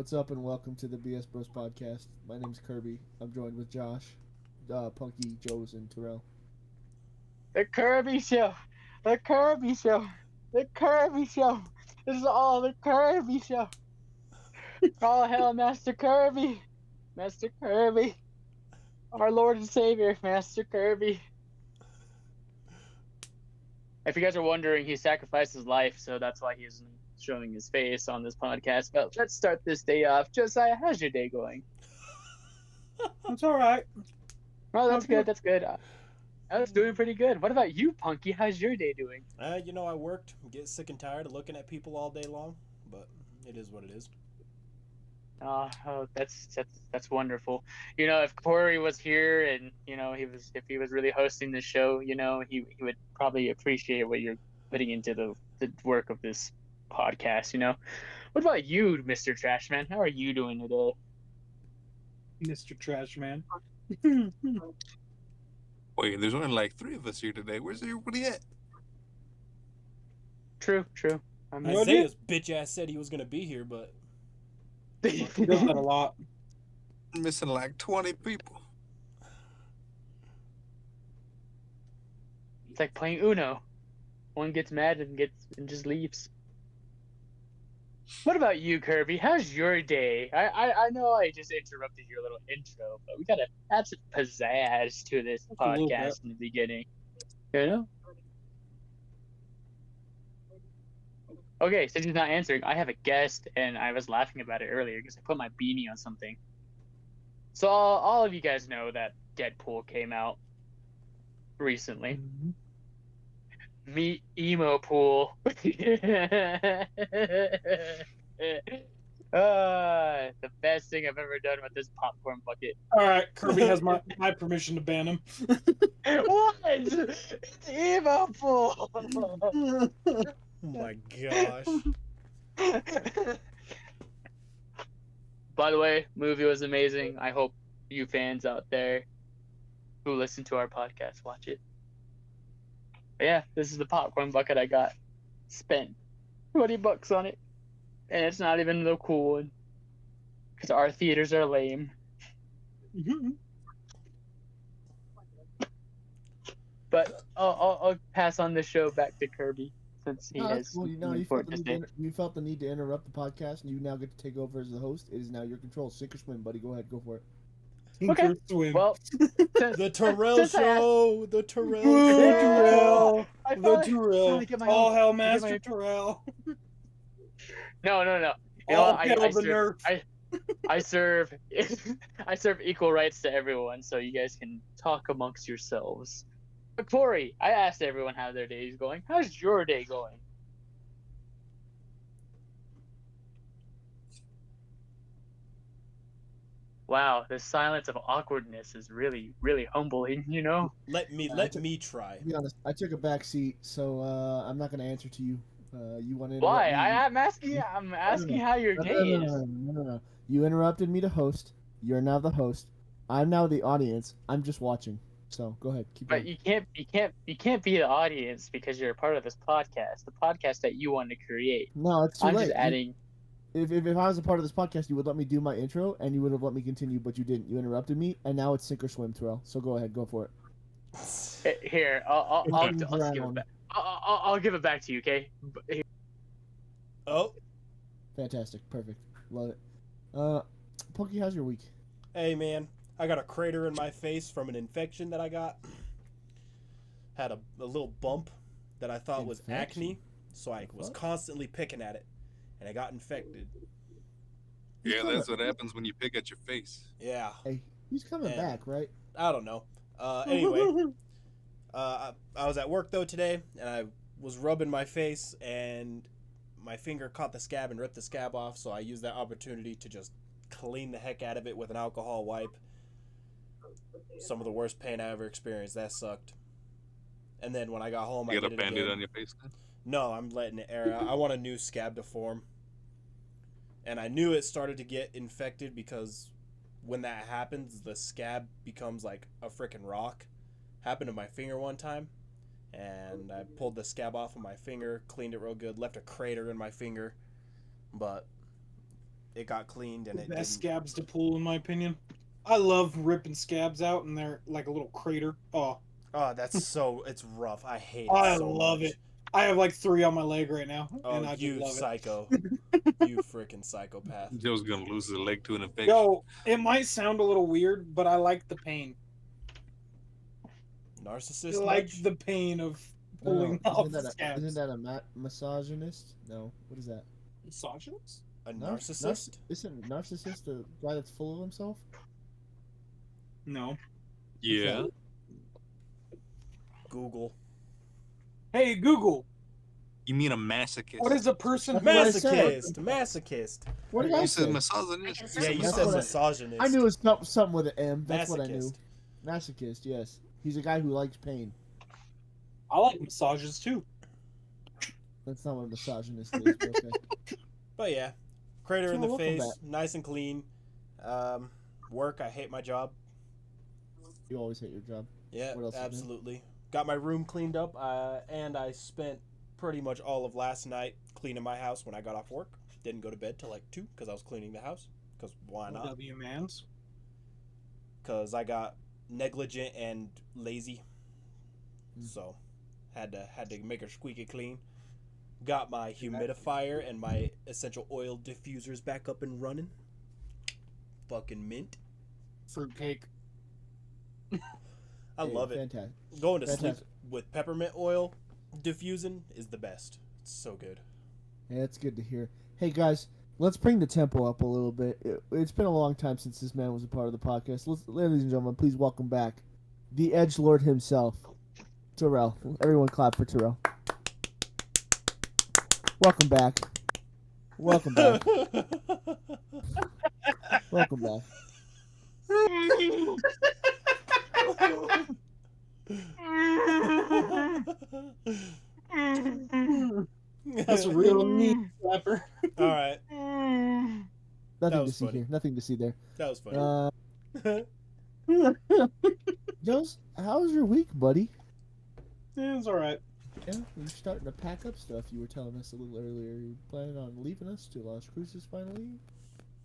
What's up and welcome to the BS Bros podcast. My name's Kirby. I'm joined with Josh, Punky, Joes, and Terrell. The Kirby Show. The Kirby Show. The Kirby Show. This is all the Kirby Show. All hail Master Kirby. Master Kirby. Our Lord and Savior, Master Kirby. If you guys are wondering, he sacrificed his life, so that's why he's showing his face on this podcast. But let's start this day off. Josiah, how's your day going? It's all right. Oh, that's good. That's good. I was doing pretty good. What about you, Punky? How's your day doing? I worked, get sick and tired of looking at people all day long, but it is what it is. Oh, that's wonderful. If Corey was here and if he was really hosting the show, he would probably appreciate what you're putting into the work of this podcast. What about you, Mr. Trashman? How are you doing today, Mr. Trashman? Wait, there's only like 3 of us here today. Where's everybody at? True. Isaiah's bitch ass said he was gonna be here, but He does that a lot. Missing like 20 people. It's like playing Uno. One gets mad and just leaves. What about you, Kirby? How's your day? I know I just interrupted your little intro, but we gotta add some pizzazz to this podcast in the beginning. Okay, since he's not answering, I have a guest, and I was laughing about it earlier because I put my beanie on something. So all of you guys know that Deadpool came out recently. Mm-hmm. Meet Emo Pool. The best thing I've ever done with this popcorn bucket. All right, Kirby has my permission to ban him. What? It's Emo Pool. Oh my gosh. By the way, movie was amazing. I hope you fans out there who listen to our podcast watch it. But yeah, this is the popcorn bucket I got. Spent $20 on it. And it's not even the cool one. Because our theaters are lame. Mm-hmm. But I'll pass on the show back to Kirby. Since he has cool. You felt the need to interrupt the podcast, and you now get to take over as the host. It is now your control. Sink or swim, buddy. Go ahead, go for it. Okay. Swim. Well, the Terrell Show. The Terrell. The Terrell. All hell, Master Terrell. No. I serve equal rights to everyone, so you guys can talk amongst yourselves. But Corey, I asked everyone how their day is going. How's your day going? Wow, the silence of awkwardness is really, really humbling, Let me try. To be honest, I took a back seat, so I'm not going to answer to you. You want to? Why? I'm asking how your day is. No. You interrupted me to host. You're now the host. I'm now the audience. I'm just watching. So go ahead, keep going. But you can't be the audience because you're a part of this podcast, the podcast that you want to create. No, it's too late. I'm just adding. If I was a part of this podcast, you would let me do my intro, and you would have let me continue, but you didn't. You interrupted me, and now it's sink or swim, Terrell. So go ahead, go for it. Here, I'll give it back. I'll give it back to you, okay? Here. Oh. Fantastic, perfect, love it. Pokey, how's your week? Hey man, I got a crater in my face from an infection that I got. Had a little bump that I thought was acne, so I was constantly picking at it, and I got infected. Yeah, that's what happens when you pick at your face. Yeah. Hey, he's coming back, right? I don't know. Anyway, I was at work though today, and I was rubbing my face, and my finger caught the scab and ripped the scab off, so I used that opportunity to just clean the heck out of it with an alcohol wipe. Some of the worst pain I ever experienced. That sucked. And then when I got home, I got a Band-Aid on your face then? No, I'm letting it air out. I want a new scab to form. And I knew it started to get infected because when that happens, the scab becomes like a freaking rock. Happened to my finger one time. And I pulled the scab off of my finger, cleaned it real good, left a crater in my finger. But it got cleaned and it Best didn't. scabs to pull, in my opinion. I love ripping scabs out, and they're like a little crater. Oh, Oh, it's rough. I hate it I so love much. it. I have like 3 on my leg right now, Oh, and I just you love psycho. You freaking psychopath. Joe's gonna lose his leg to an it. infection. Yo, it might sound a little weird, but I like the pain. Narcissist I like much? the pain of No, pulling off isn't that scabs. isn't that a misogynist? No, what is that? Misogynist? A narcissist? Isn't narcissist the guy that's full of himself? No. Yeah. Google. Hey, Google. You mean a masochist? What is a person That's what I said. Masochist. What did I You said say? misogynist. Yeah, you That's said what misogynist. I knew it was something with an M. That's what I knew. Masochist. Masochist, yes. He's a guy who likes pain. I like massages too. That's not what a misogynist is, but okay. But yeah, crater in So the welcome face, back. nice and clean. Work, I hate my job. You always hate your job. Yeah, What else is new? absolutely. Got my room cleaned up, and I spent pretty much all of last night cleaning my house when I got off work. Didn't go to bed till like 2 because I was cleaning the house. Because why not? W mans. Because I got negligent and lazy. Mm. So had to make her squeaky clean. Got my humidifier and my essential oil diffusers back up and running. Fucking mint. Fruitcake. I love it. Fantastic. Going to sleep Fantastic. with peppermint oil diffusing is the best. It's so good. Yeah, that's good to hear. Hey guys, let's bring the tempo up a little bit. It's been a long time since this man was a part of the podcast. Ladies and gentlemen, please welcome back the edgelord himself, Terrell. Everyone clap for Terrell. Welcome back. Welcome back. Welcome back. That's a real neat slapper. All right, Nothing to was see funny. here. Nothing to see there. that was funny. Jones, how was your week, buddy? Yeah, it's alright. Yeah, you're starting to pack up stuff. You were telling us a little earlier. You planning on leaving us to Las Cruces finally?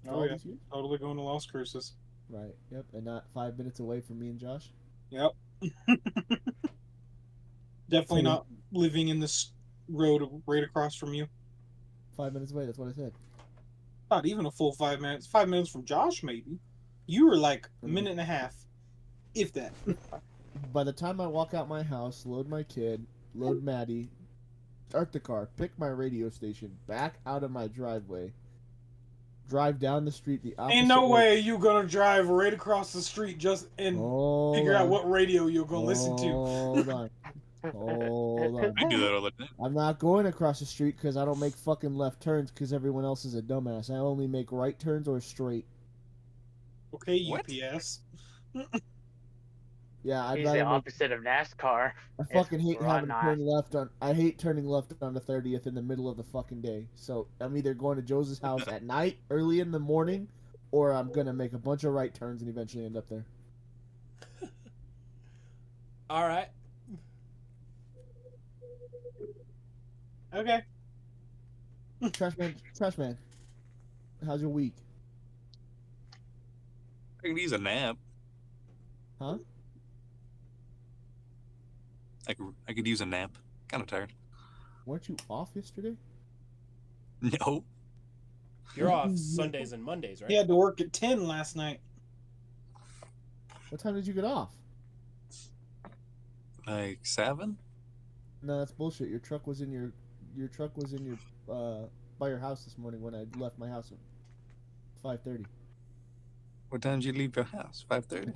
Oh, All yeah. these years? Totally going to Las Cruces. Right. Yep. And not 5 minutes away from me and Josh. Yep. Definitely So- not living in this road right across from you. 5 minutes away. That's what I said. Not even a full 5 minutes. 5 minutes from Josh, maybe. You were like a minute and a half, if that. By the time I walk out my house, load my kid, load Maddie, start the car, pick my radio station, back out of my driveway, drive down the street the opposite Ain't no way you gonna drive right across the street just and Hold figure out on. what radio you're gonna listen to. Hold on. Hold on. I do that all the time. I'm not going across the street because I don't make fucking left turns because everyone else is a dumbass. I only make right turns or straight. Okay, What? UPS. Yeah, I'd He's rather the make, opposite of NASCAR. I fucking hate we're having to not. turn left on. I hate turning left on the 30th in the middle of the fucking day. So I'm either going to Jose's house at night, early in the morning, or I'm gonna make a bunch of right turns and eventually end up there. All right. Okay. Trash man, how's your week? I could use a nap. Huh? I could use a nap. Kind of tired. Weren't you off yesterday? No. You're off Sundays and Mondays, right? He had to work at 10 last night. What time did you get off? Like 7? No, that's bullshit. Your truck was in your by your house this morning when I left my house at 5:30. What time did you leave your house? 5:30?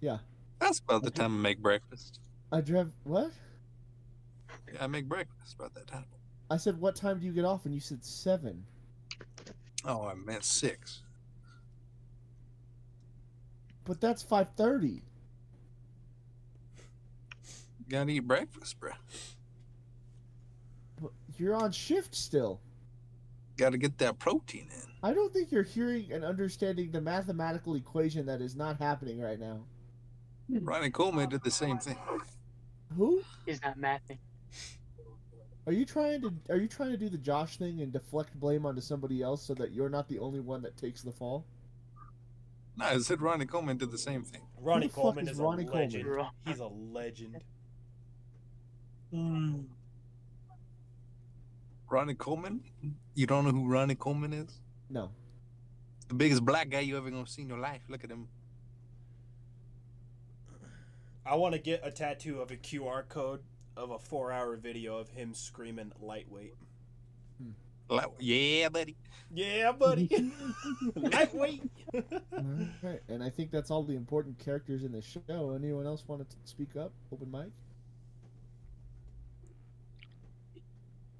Yeah. That's about the time I make breakfast. I drove what? Yeah, I make breakfast about that time. I said, what time do you get off? And you said 7. Oh, I meant 6. But that's 5:30. Gotta eat breakfast, bro. But you're on shift still. Gotta get that protein in. I don't think you're hearing and understanding the mathematical equation that is not happening right now. Ronnie Coleman did the same thing. Who? He's not mathing. Are you trying to do the Josh thing and deflect blame onto somebody else so that you're not the only one that takes the fall? No, I said Ronnie Coleman did the same thing. Ronnie the fuck Coleman is is Ronnie a Coleman? legend. He's a legend. Ronnie Coleman? You don't know who Ronnie Coleman is? No. The biggest black guy you ever gonna see in your life. Look at him. I want to get a tattoo of a QR code of a 4-hour video of him screaming lightweight. Like, yeah, buddy. Yeah, buddy. Lightweight. Alright, and I think that's all the important characters in the show. Anyone else want to speak up? Open mic?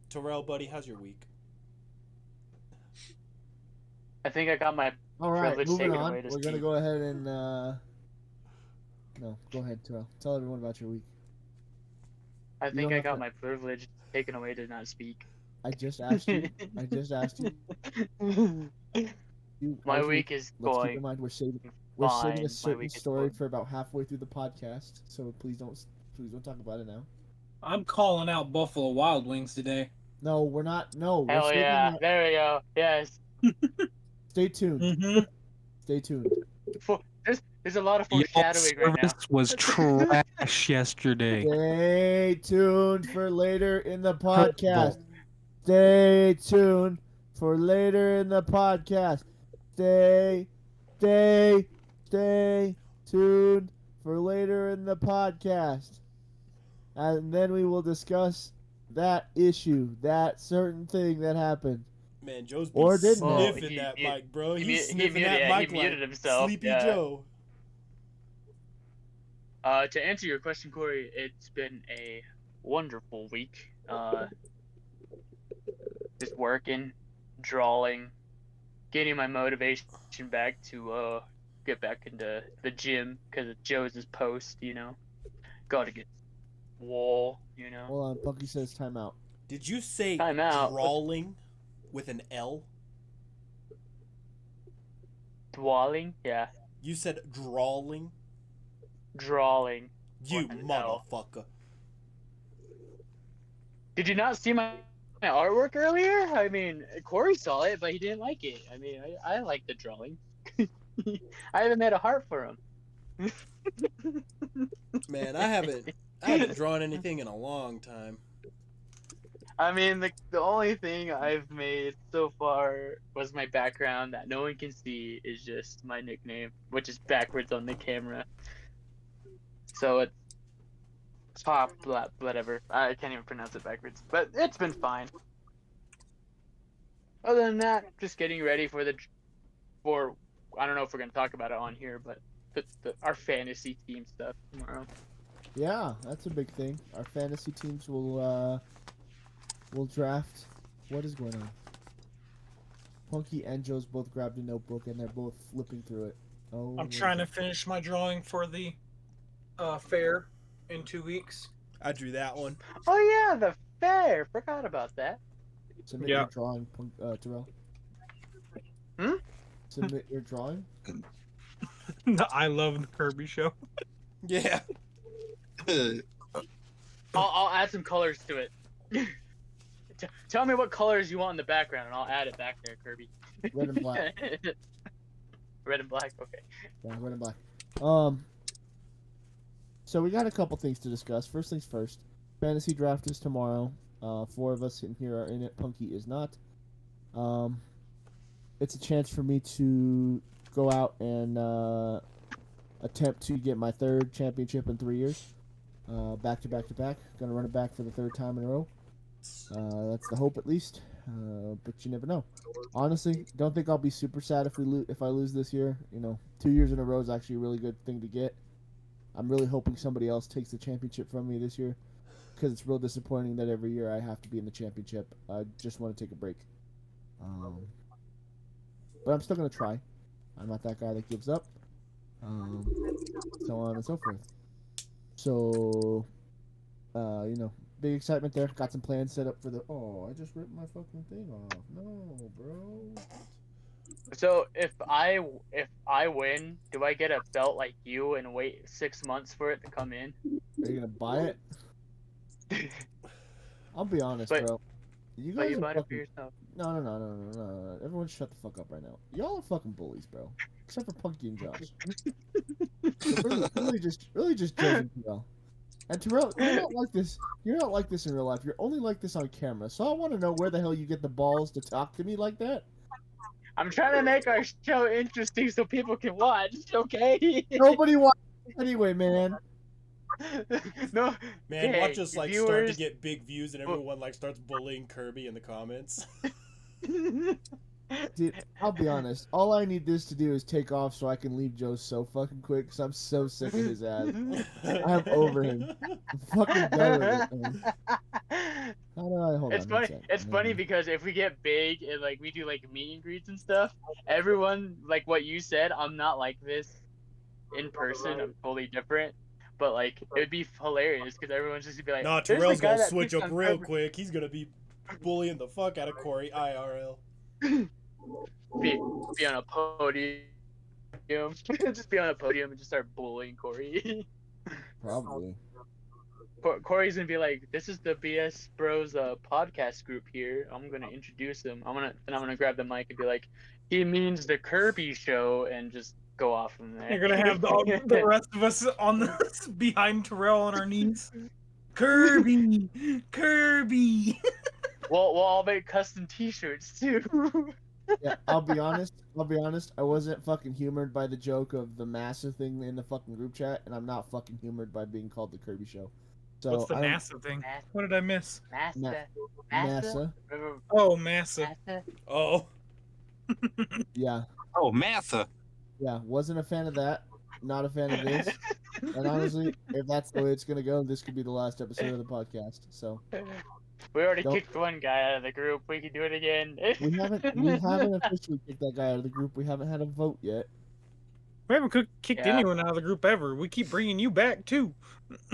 Terrell, buddy, how's your week? I think I got my All right, privilege moving taken on. away to We're gonna speak. go ahead and no, go ahead, Terrell. Tell everyone about your week. I You think don't I have got to- my privilege taken away to not speak. I just asked you. I just asked you. My how's your week is Let's keep in going mind we're saving fine. a My certain week is story going. for about halfway through the podcast, so please don't talk about it now. I'm calling out Buffalo Wild Wings today. No, we're not. No, we're Hell saving yeah! that. There we go. Yes. Stay tuned. Mm-hmm. Stay tuned. There's a lot of Your foreshadowing right now. service was trash yesterday. Stay tuned for later in the podcast. Stay tuned for later in the podcast. Stay tuned for later in the podcast. And then we will discuss that issue, that certain thing that happened. Man, Joe's Or be didn't it? sniffing Well, that he- mic, bro. he He's mu- sniffing he that muted- mic he like muted himself, Sleepy yeah. Joe. To answer your question, Corey, it's been a wonderful week. Just working, drawing, getting my motivation back to get back into the gym because of Joe's post, you know. Gotta get wall, you know. Hold on, Punky says timeout. Did you say Time out. drawing with an L? Dwalling? Yeah. You said drawing? Drawing. You With an L. motherfucker. Did you not see my artwork earlier? I mean, Corey saw it, but he didn't like it. I mean, I like the drawing. I even made a heart for him. Man, I haven't drawn anything in a long time. I mean, the only thing I've made so far was my background that no one can see is just my nickname, which is backwards on the camera. So it's top, whatever. I can't even pronounce it backwards, but it's been fine. Other than that, just getting ready for I don't know if we're gonna talk about it on here, but our fantasy team stuff tomorrow. Yeah, that's a big thing. Our fantasy teams will draft. What is going on? Punky and Joe's both grabbed a notebook and they're both flipping through it. Oh, I'm trying to finish my drawing for the fair in 2 weeks. I drew that one. Oh yeah, the fair. Forgot about that. submit Yeah. your drawing, Terrell. Hmm? Submit your drawing. I love the Kirby show. Yeah. I'll add some colors to it. Tell me what colors you want in the background, and I'll add it back there, Kirby. Red and black. Red and black. Okay. Yeah, red and black. So we got a couple things to discuss. First things first. Fantasy draft is tomorrow. 4 of us in here are in it. Punky is not. It's a chance for me to go out and attempt to get my 3rd championship in 3 years. Back to back to back. Gonna run it back for the 3rd time in a row. That's the hope, at least. But you never know. Honestly, don't think I'll be super sad if I lose this year. You know, 2 years in a row is actually a really good thing to get. I'm really hoping somebody else takes the championship from me this year, because it's real disappointing that every year I have to be in the championship. I just want to take a break. But I'm still gonna try. I'm not that guy that gives up. So on and so forth. So, you know, big excitement there. Got some plans set up for the. Oh, I just ripped my fucking thing off. No, bro. So if I win, do I get a belt like you and wait 6 months for it to come in? Are you gonna buy it? I'll be honest, But- bro. You But guys you are bought it for fucking. yourself. No. Everyone shut the fuck up right now. Y'all are fucking bullies, bro. Except for Punky and Josh. So really just judging Terrell. And Terrell, you're not like this. You're not like this in real life. You're only like this on camera. So I want to know where the hell you get the balls to talk to me like that. I'm trying to make our show interesting so people can watch. Okay. Nobody watches anyway, man. No. Man, Okay, watch us like start to viewers. get big views and everyone like starts bullying Kirby in the comments. Dude, I'll be honest. All I need this to do is take off so I can leave Joe so fucking quick because I'm so sick of his ass. I'm over him. I'm fucking done with it, man. How do I hold It's on? funny. One sec. It's funny because if we get big and like we do like meet and greets and stuff, everyone like what you said. I'm not like this in person. I'm totally different. But like it would be hilarious because everyone's just gonna be like, Nah, "There's the Terrell's guy gonna that switch picks up on real Kirby." quick. He's gonna be bullying the fuck out of Corey IRL. Be on a podium. Just be on a podium and just start bullying Corey. Probably. Corey's gonna be like, "This is the BS Bros podcast group here. I'm gonna introduce him. I'm gonna grab the mic and be like, he means the Kirby show, and just go off from there." You're gonna have the rest of us on this behind Terrell on our knees. Kirby, Kirby. We'll all make custom T-shirts too. Yeah, I'll be honest. I wasn't fucking humored by the joke of the massa thing in the fucking group chat, and I'm not fucking humored by being called the Kirby show. So What's the I don't- NASA thing? What did I miss? Massa. NASA? Oh, Massa. Oh, Yeah, Oh, Matha. yeah. Wasn't a fan of that. Not a fan of this. And honestly, if that's the way it's gonna go, this could be the last episode of the podcast. So We already Don't- kicked one guy out of the group. We can do it again. we haven't officially kicked that guy out of the group. We haven't had a vote yet. We haven't kicked Yeah. anyone out of the group ever. We keep bringing you back too.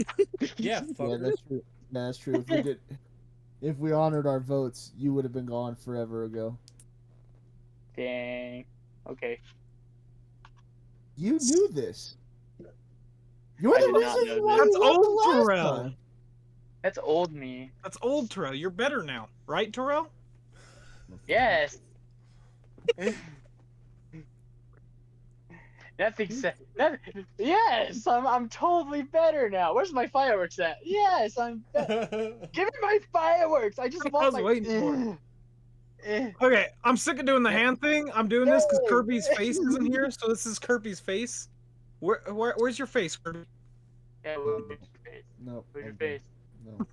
yeah, Yeah, fucker. that's true. That's true. If we honored our votes, you would have been gone forever ago. Dang. Okay. You knew this. You're I the did not reason know why this. you That's won the old last Terrell. time. That's old me. That's old Terrell. You're better now, right, Terrell? Yes. Nothing said. Yes, I'm totally better now. Where's my fireworks at? Yes, I'm. Give me my fireworks. I just I want was my. waiting Okay, I'm sick of doing the hand thing. I'm doing this because Yay. Kirby's face isn't here, so this is Kirby's face. Where's your face, Kirby? Yeah, where's your face? No. Where's your okay. face? No.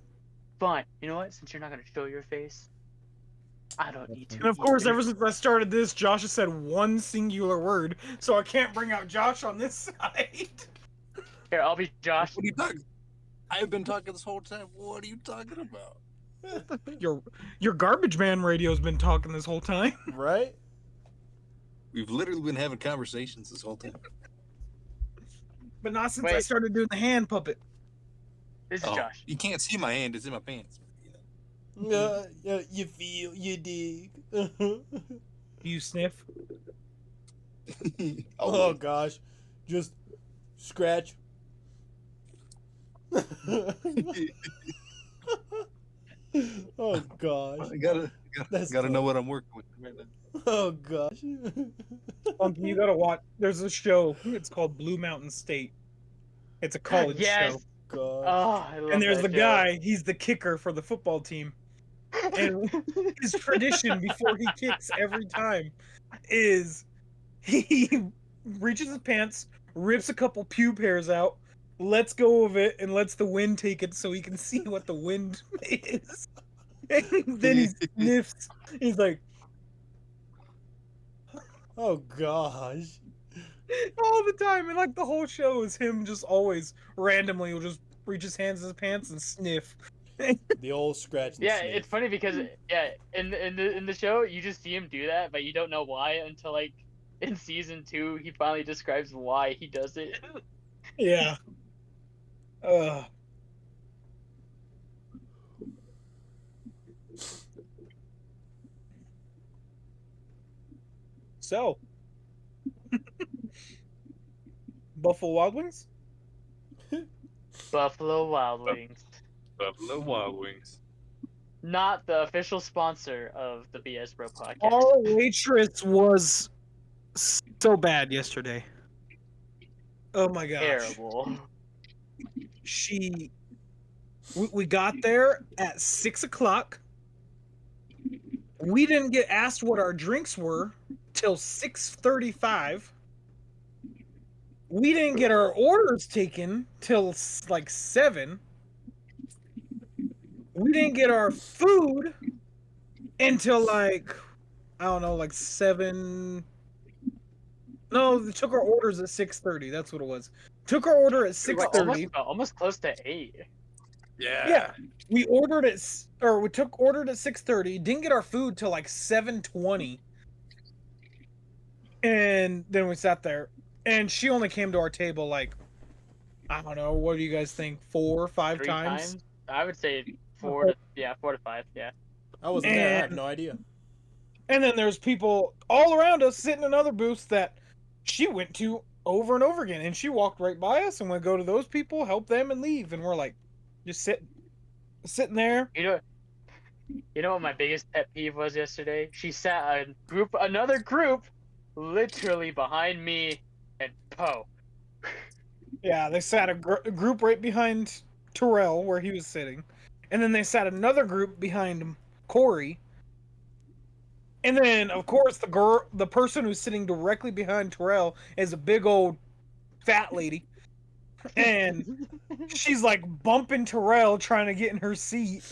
Fine. You know what? Since you're not gonna show your face, I don't need to. And of course, either. ever since I started this, Josh has said one singular word, so I can't bring out Josh on this side. Here, I'll be Josh. What are you talking? I've been talking this whole time. What are you talking about? Your garbage man radio's been talking this whole time. Right? We've literally been having conversations this whole time. But not since I Wait. started doing the hand puppet. This is Oh, Josh. you can't see my hand. It's in my pants. You feel, you dig. You sniff. Oh gosh, just scratch. Oh gosh. I gotta That's know tough. what I'm working with right now. Oh gosh. You gotta watch. There's a show. It's called Blue Mountain State. It's a college Yes. show. Gosh. Oh, I love And there's that the show. guy. He's the kicker for the football team. And his tradition before he kicks every time is he reaches his pants, rips a couple pube hairs out, lets go of it, and lets the wind take it so he can see what the wind is. And then he sniffs. He's like, Oh gosh. all the time, and like the whole show is him just always randomly will just reach his hands in his pants and sniff. The old scratch. And Yeah, sniff. it's funny because in the show you just see him do that, but you don't know why until like in season 2 he finally describes why he does it. Yeah. So, Buffalo Wild Wings? Buffalo Wild Wings. Buffalo Wild Wings. not the official sponsor of the BS Bro podcast. Our waitress was so bad yesterday. Oh my gosh. Terrible. We got there at 6 o'clock. We didn't get asked what our drinks were till 6:35. We didn't get our orders taken till like 7. We didn't get our food until like, I don't know, like 7. No, they took our orders at 6:30. That's what it was. Took our order at We were 6:30. almost close to 8. Yeah, we took ordered at 6:30. Didn't get our food till like 7:20, and then we sat there. And she only came to our table like, I don't know. What do you guys think? 4 or 5 3 times? I would say 4 to 5. Yeah. I wasn't there. I have And- no idea. And then there's people all around us sitting in other booths that she went to over and over again. And she walked right by us and would go to those people, help them, and leave. And we're like, just sitting there. You know what my biggest pet peeve was yesterday? She sat another group, literally behind me and Poe. Yeah, they sat a group right behind Terrell where he was sitting. And then they sat another group behind Corey. And then, of course, the person who's sitting directly behind Terrell is a big old fat lady. And she's like bumping Terrell trying to get in her seat.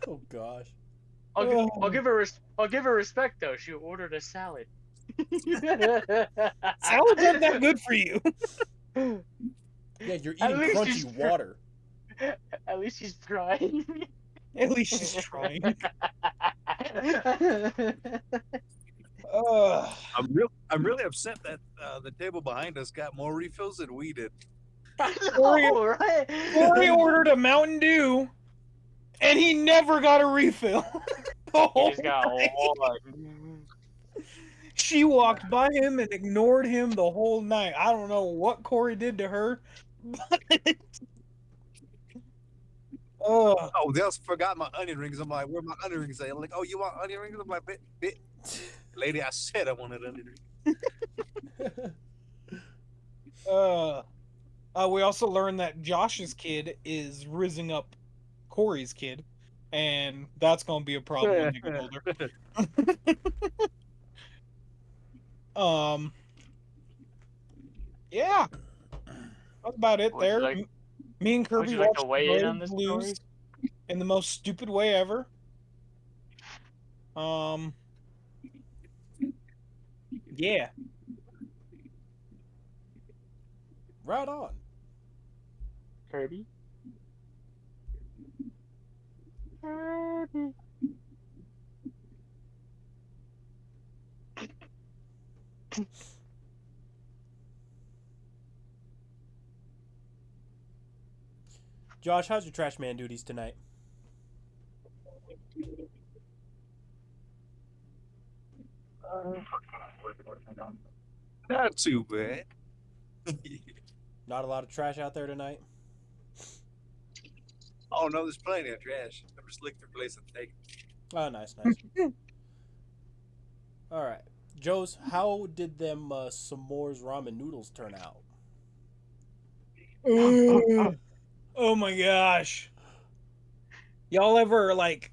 Oh gosh. I'll give her respect though. She ordered a salad. Salad's not that good for you. Yeah, you're At eating least she's crunchy water. At least she's trying. At least she's trying. I'm really upset that the table behind us got more refills than we did. Corey- All right. Corey ordered a Mountain Dew, and he never got a refill. The He whole just got night. one. She walked by him and ignored him the whole night. I don't know what Corey did to her. But... Oh, they also forgot my onion rings. I'm like, where my onion rings at? I'm like, oh, you want onion rings? I'm like, bit. Lady, I said I wanted onion rings. We also learned that Josh's kid is rizzing up Corey's kid, and that's gonna be a problem when they get older. Yeah, that's about it. Would you There, like- me and Kirby you like to watched weigh in Red on this Blues story? in the most stupid way ever. Yeah. Right on. Kirby. Kirby. Josh, how's your trash man duties tonight? Not too bad. Not a lot of trash out there tonight. Oh no, there's plenty of trash. I'm just looking for a place to take it. Oh, nice. All right, Joe's. How did them s'mores ramen noodles turn out? Oh my gosh. Y'all ever like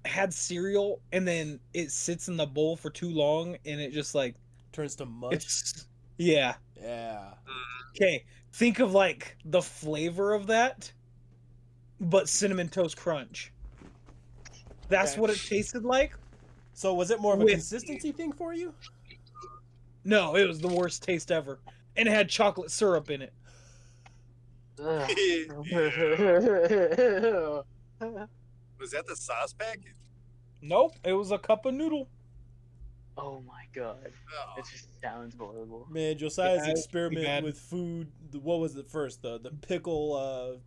had cereal and then it sits in the bowl for too long and it just like Turns to mush. Yeah. Yeah. Okay. Think of like the flavor of that, but cinnamon toast crunch. That's what it tasted like. So was it more of a With- consistency thing for you? No, it was the worst taste ever. And it had chocolate syrup in it. Ugh. Was that the sauce packet? Nope, it was a cup of noodle. Oh my god. Oh, It just sounds horrible. Man, Josiah's Yeah, it's pretty experiment bad. with food. What was it first? The pickle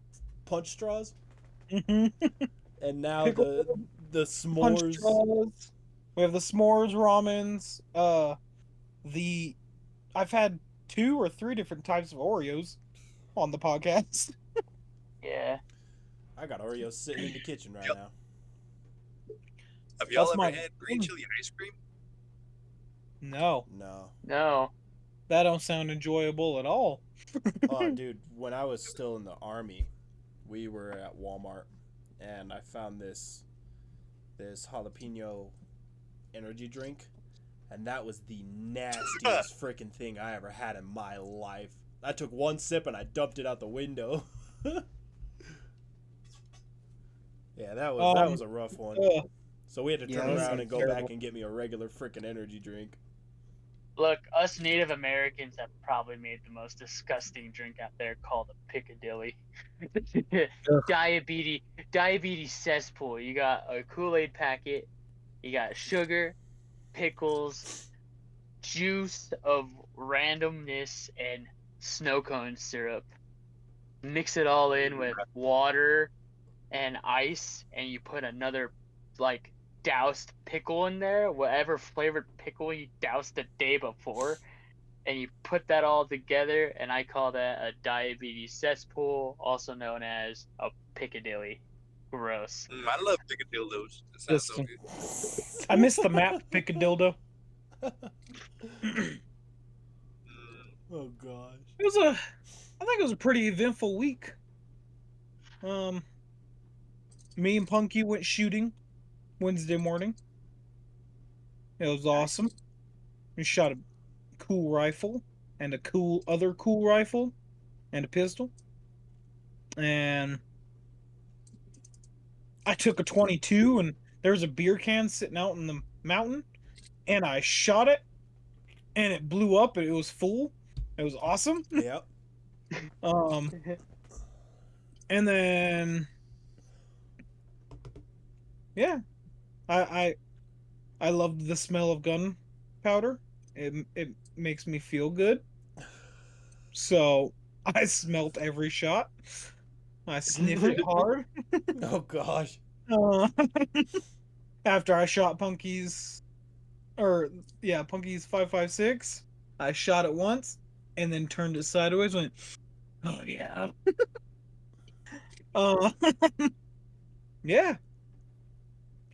punch straws, Mm-hmm. and now Pickle the Punch s'mores. straws. We have the s'mores ramens. I've had 2 or 3 different types of Oreos on the podcast. Yeah. I got Oreos sitting in the kitchen right now. Have y'all That's ever my- had green chili ice cream? No, No. No. that don't sound enjoyable at all. Oh, dude, when I was still in the army, we were at Walmart, and I found this jalapeno energy drink, and that was the nastiest freaking thing I ever had in my life. I took one sip and I dumped it out the window. Yeah, that was a rough one. So we had to Yeah, turn that around sounds and go terrible. back and get me a regular freaking energy drink. Look, us Native Americans have probably made the most disgusting drink out there called a Piccadilly. Diabetes cesspool. You got a Kool-Aid packet, you got sugar, pickles, juice of randomness, and snow cone syrup. Mix it all in with water and ice, and you put another like doused pickle in there, whatever flavored pickle you doused the day before, and you put that all together, and I call that a diabetes cesspool, also known as a Piccadilly. Gross. I love picadillos. That sounds so good. I miss the map Piccadildo. Oh gosh. I think it was a pretty eventful week. Me and Punky went shooting Wednesday morning. It was awesome. We shot a cool rifle and a other cool rifle and a pistol. And I took a 22 and there was a beer can sitting out in the mountain and I shot it and it blew up and it was full. It was awesome. Yep. And then yeah, I loved the smell of gunpowder. It makes me feel good. So I smelt every shot. I sniffed it hard. Oh gosh. After I shot Punky's 5.56, I shot it once and then turned it sideways. Went, oh yeah. Uh, yeah.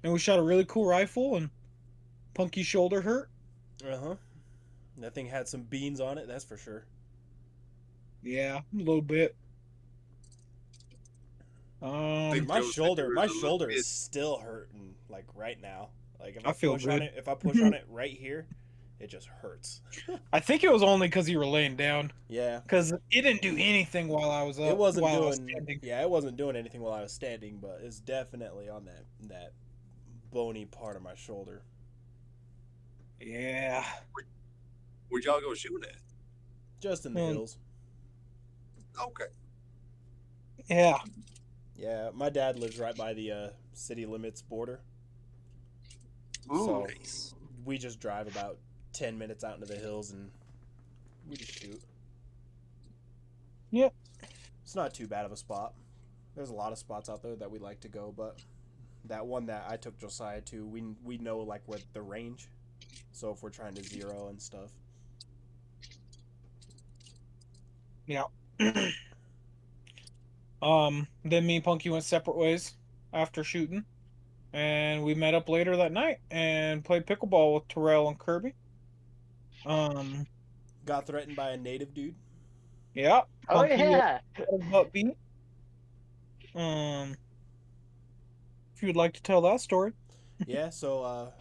And we shot a really cool rifle, and Punky's shoulder hurt. Uh-huh. That thing had some beans on it, that's for sure. Yeah, a little bit. Dude, my Joe's shoulder finger is a little is bit- still hurting like right now. Like if I feel push on good. it, if I push on it right here, it just hurts. I think it was only because you were laying down. Yeah. Because it didn't do anything while I was up. It wasn't while I was doing standing. it wasn't doing anything while I was standing, but it's definitely on that bony part of my shoulder. Yeah. Where'd y'all go shooting at? Just in the hills. Okay. Yeah. Yeah, my dad lives right by the city limits border. Ooh, So nice. we just drive about 10 minutes out into the hills and we just shoot. Yep. It's not too bad of a spot. There's a lot of spots out there that we like to go, but that one that I took Josiah to, we know like where the range. So if we're trying to zero and stuff. Yeah. Then me and Punky went separate ways after shooting. And we met up later that night and played pickleball with Terrell and Kirby. Got threatened by a native dude. Yeah. Oh Punky yeah. got his butt beat. If you would like to tell that story. Yeah, so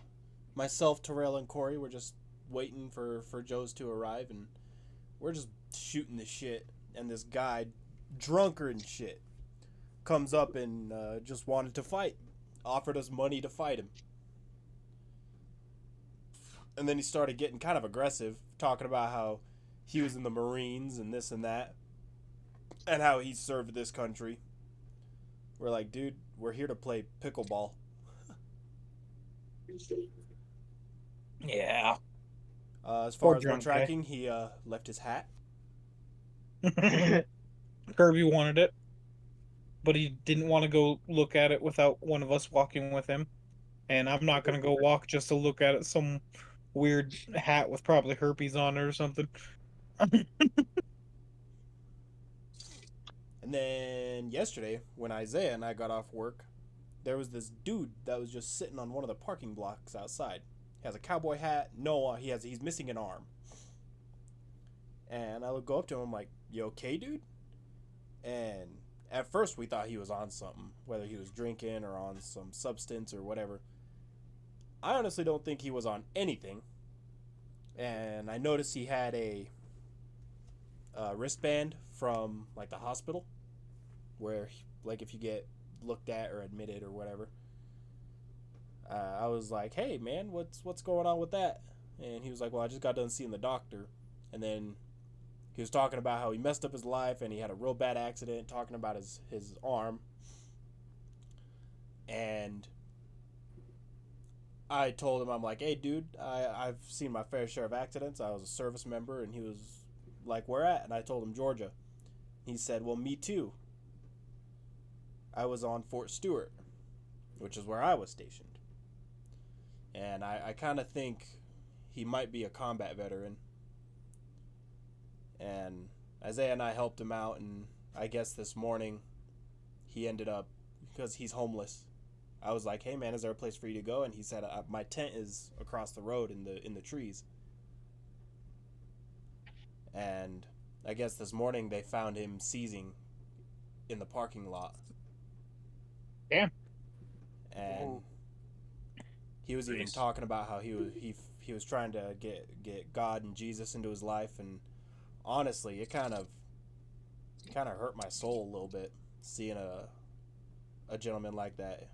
myself, Terrell, and Corey were just waiting for Joe's to arrive, and we're just shooting the shit. And this guy, drunker and shit, comes up and just wanted to fight. Offered us money to fight him. And then he started getting kind of aggressive, talking about how he was in the Marines and this and that, and how he served this country. We're like, dude, we're here to play pickleball. Yeah. As far Poor as no drunk guy. tracking, he left his hat. Kirby wanted it, but he didn't want to go look at it without one of us walking with him. And I'm not going to go walk just to look at it. Some weird hat with probably herpes on it or something. And then yesterday, when Isaiah and I got off work, there was this dude that was just sitting on one of the parking blocks outside. He has a cowboy hat. No, he's missing an arm. And I would go up to him, I'm like, "You okay, dude?" And at first we thought he was on something, whether he was drinking or on some substance or whatever. I honestly don't think he was on anything. And I noticed he had a wristband from like the hospital, where like if you get looked at or admitted or whatever. I was like, "Hey man, what's going on with that?" And he was like, "Well, I just got done seeing the doctor." And then he was talking about how he messed up his life and he had a real bad accident, talking about his arm. And I told him, I'm like, "Hey dude, I've seen my fair share of accidents. I was a service member." And he was like, "Where at?" And I told him, "Georgia." He said, "Well, me too. I was on Fort Stewart, which is where I was stationed." And I kind of think he might be a combat veteran. And Isaiah and I helped him out, and I guess this morning he ended up, because he's homeless, I was like, "Hey man, is there a place for you to go?" And he said, "My tent is across the road in the trees." And I guess this morning they found him seizing in the parking lot. Damn. And he was even talking about how he was trying to get God and Jesus into his life, and honestly, it kind of hurt my soul a little bit seeing a gentleman like that.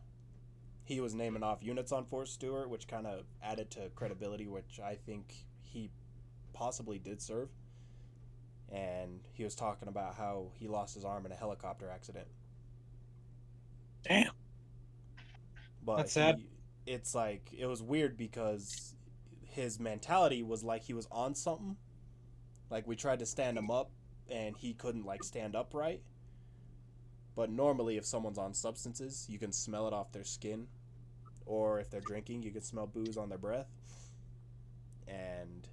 He was naming off units on Fort Stewart, which kind of added to credibility, which I think he possibly did serve. And he was talking about how he lost his arm in a helicopter accident. Damn. But That's sad. It's like, it was weird because his mentality was like he was on something. Like we tried to stand him up and he couldn't like stand upright. But normally if someone's on substances, you can smell it off their skin. Or if they're drinking, you can smell booze on their breath. And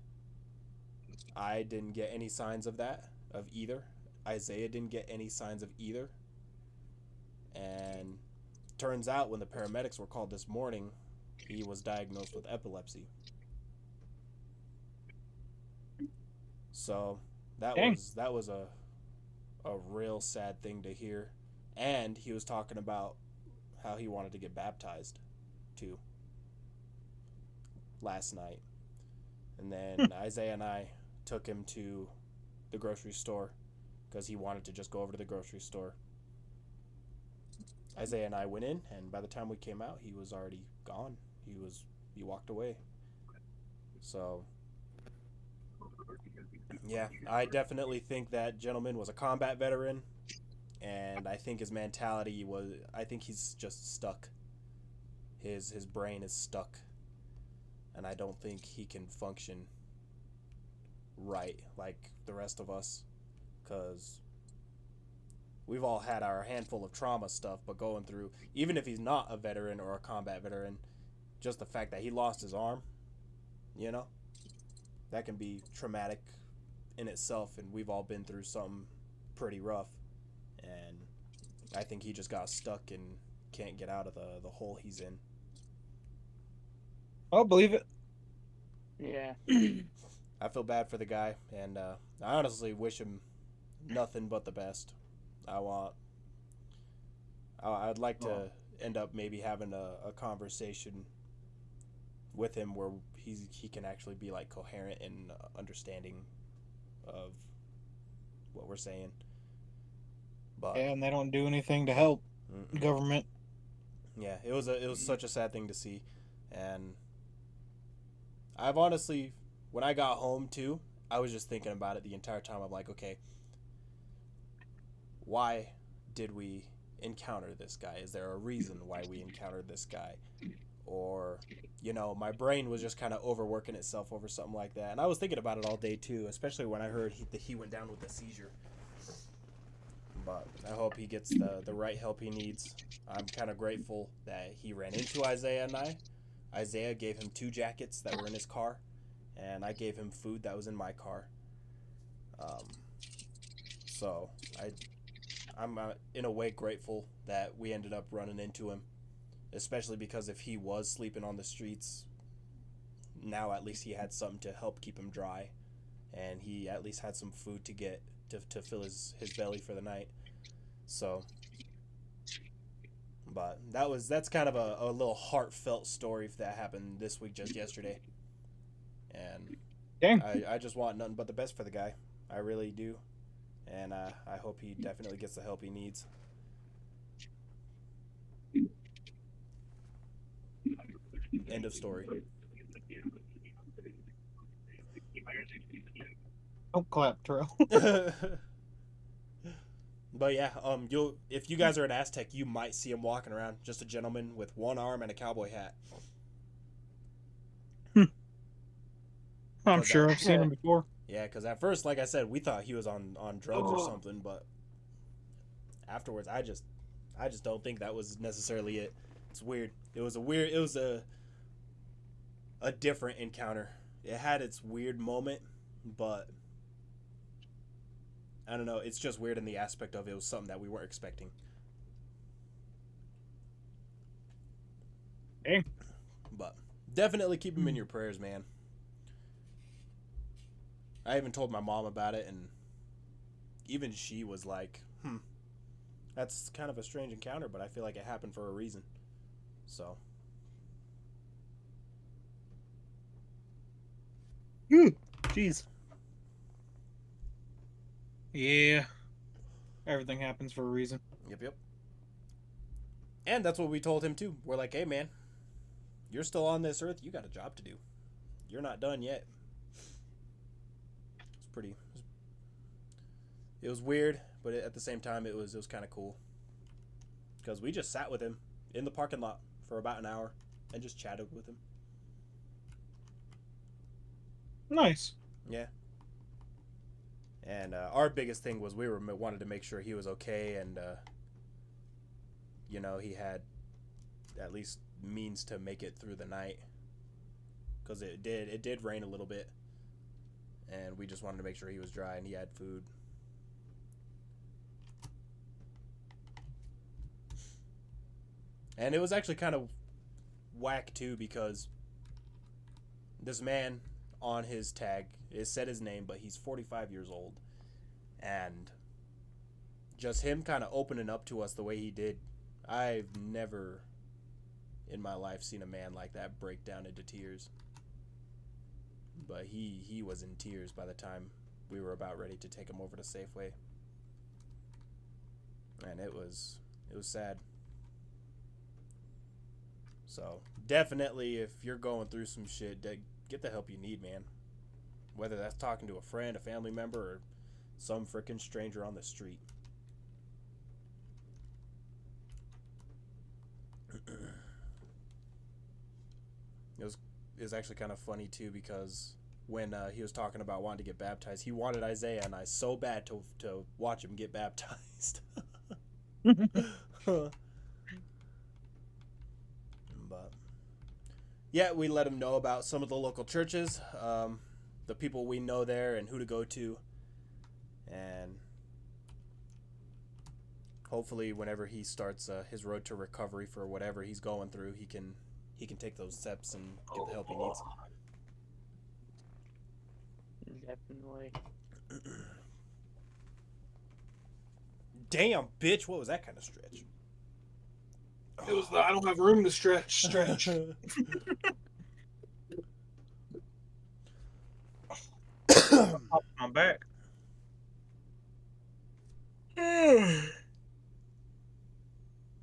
I didn't get any signs of that, of either. Isaiah didn't get any signs of either. And turns out when the paramedics were called this morning, he was diagnosed with epilepsy. So that Dang. was a real sad thing to hear. And he was talking about how he wanted to get baptized too last night. And then Isaiah and I took him to the grocery store because he wanted to just go over to the grocery store. Isaiah and I went in, and by the time we came out, he was already gone. He walked away. So yeah, I definitely think that gentleman was a combat veteran, and I think his mentality was, I think he's just stuck. His brain is stuck, and I don't think he can function right like the rest of us, because we've all had our handful of trauma stuff, but going through, even if he's not a veteran or a combat veteran, just the fact that he lost his arm, you know, that can be traumatic in itself, and we've all been through something pretty rough, and I think he just got stuck and can't get out of the hole he's in. I'll believe it. Yeah. I feel bad for the guy, and I honestly wish him nothing but the best. I'd like to end up maybe having a conversation with him where he can actually be like coherent and understanding of what we're saying. But Yeah, and they don't do anything to help government. yeah, it was such a sad thing to see, and I've honestly, when I got home too, I was just thinking about it the entire time. I'm like, okay, why did we encounter this guy? Is there a reason why we encountered this guy? Or, you know, my brain was just kind of overworking itself over something like that. And I was thinking about it all day too, especially when I heard that he went down with a seizure. But I hope he gets the right help he needs. I'm kind of grateful that he ran into Isaiah and I. Isaiah gave him 2 jackets that were in his car, and I gave him food that was in my car. So I'm in a way grateful that we ended up running into him. especially because if he was sleeping on the streets, now at least he had something to help keep him dry, and he at least had some food to get to fill his belly for the night. So, but that's kind of a little heartfelt story that happened this week, just yesterday. And Dang. I just want nothing but the best for the guy. I really do. And I hope he definitely gets the help he needs. End of story. Don't clap, Terrell. But yeah, if you guys are in Aztec, you might see him walking around, just a gentleman with one arm and a cowboy hat. I'm sure I've seen him before. Yeah, because at first, like I said, we thought he was on drugs or something, but afterwards, I just don't think that was necessarily it. It's weird. It was a different encounter. It had its weird moment, but I don't know. It's just weird in the aspect of it was something that we weren't expecting. Dang. But definitely keep him in your prayers, man. I even told my mom about it, and even she was like, that's kind of a strange encounter, but I feel like it happened for a reason. So. Jeez. Yeah. Everything happens for a reason. Yep. And that's what we told him, too. We're like, hey, man, you're still on this earth. You got a job to do. You're not done yet. It was weird, but at the same time, it was kind of cool. Because we just sat with him in the parking lot for about an hour and just chatted with him. Nice. Yeah. And our biggest thing was we wanted to make sure he was okay, and he had at least means to make it through the night, because it did rain a little bit, and we just wanted to make sure he was dry and he had food. And it was actually kind of whack too, because this man on his tag, it said his name, but he's 45 years old, and just him kind of opening up to us the way he did, I've never in my life seen a man like that break down into tears. But he was in tears by the time we were about ready to take him over to Safeway, and it was sad. So definitely, if you're going through some shit, get the help you need, man. Whether that's talking to a friend, a family member, or some freaking stranger on the street. It was actually kind of funny too, because when he was talking about wanting to get baptized, he wanted Isaiah and I so bad to watch him get baptized. But yeah, we let him know about some of the local churches, the people we know there, and who to go to, and hopefully whenever he starts his road to recovery for whatever he's going through, he can take those steps and get the help he needs. Definitely. Damn, bitch, what was that kind of stretch? It was the I don't have room to stretch. I'm back.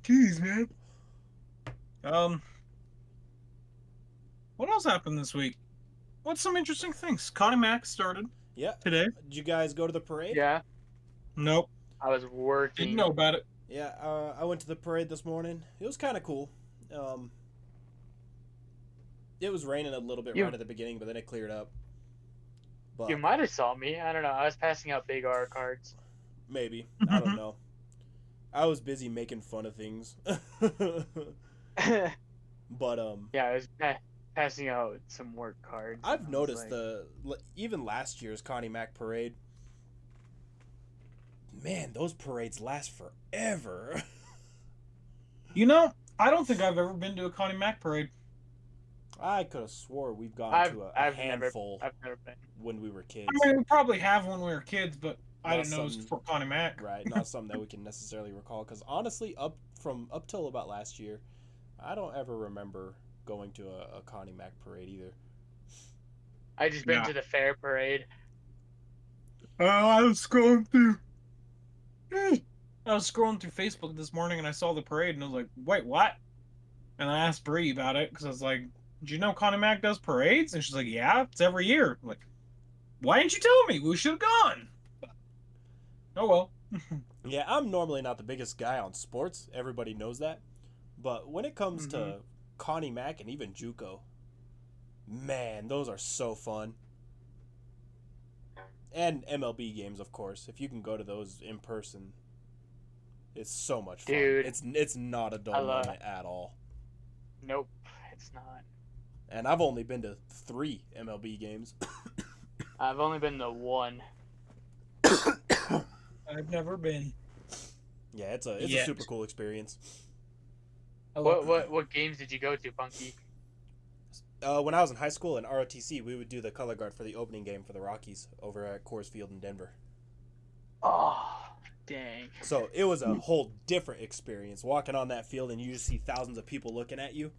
Jeez, man. What else happened this week? What's some interesting things? Connie Mack started Yeah. today. Did you guys go to the parade? Yeah, Nope. I was working. Didn't know about it. Yeah, I went to the parade this morning. It was kind of cool. It was raining a little bit right at the beginning, but then it cleared up. But You might have saw me. I don't know. I was passing out big R cards. maybe. I don't know. I was busy making fun of things. But Yeah, I was passing out some work cards. I've noticed even last year's Connie Mack parade. Man, those parades last forever. You know, I don't think I've ever been to a Connie Mack parade. I could have swore we've gone I've to a I've handful never been. when we were kids. I mean, we probably have when we were kids, but I Not didn't know it was something- for Connie Mack. Right, not something that we can necessarily recall. Because honestly, up till about last year, I don't ever remember going to a Connie Mack parade either. I just been Yeah. to the fair parade. I was scrolling through. I was scrolling through Facebook this morning and I saw the parade and I was like, "Wait, what?" And I asked Bree about it because I was like, "Did you know Connie Mack does parades?" And she's like, "Yeah, it's every year." I'm like, "Why didn't you tell me? We should have gone." Oh well. Yeah, I'm normally not the biggest guy on sports. Everybody knows that. But when it comes to Connie Mack and even JUCO, man, those are so fun. And MLB games, of course. If you can go to those in person, it's so much fun. Dude. It's not a dull moment at all. Nope, it's not. And I've only been to 3 MLB games. I've only been to one. I've never been. Yeah, it's a Yet. super cool experience. What games did you go to, Punky? When I was in high school in ROTC, we would do the color guard for the opening game for the Rockies over at Coors Field in Denver. Oh, dang. So it was a whole different experience walking on that field and you just see thousands of people looking at you.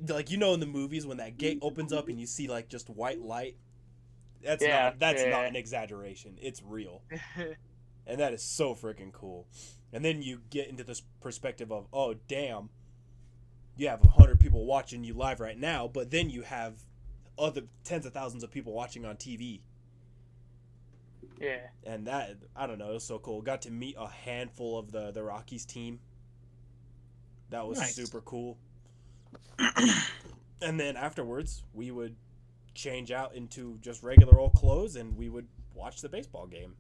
Like, you know, in the movies when that gate opens up and you see like just white light. That's not an exaggeration. It's real. And that is so freaking cool. And then you get into this perspective of, oh, damn, you have 100 people watching you live right now, but then you have other tens of thousands of people watching on TV. Yeah. And that, I don't know, it was so cool. Got to meet a handful of the Rockies team. That was Nice. super cool. And then afterwards, we would change out into just regular old clothes and we would watch the baseball game.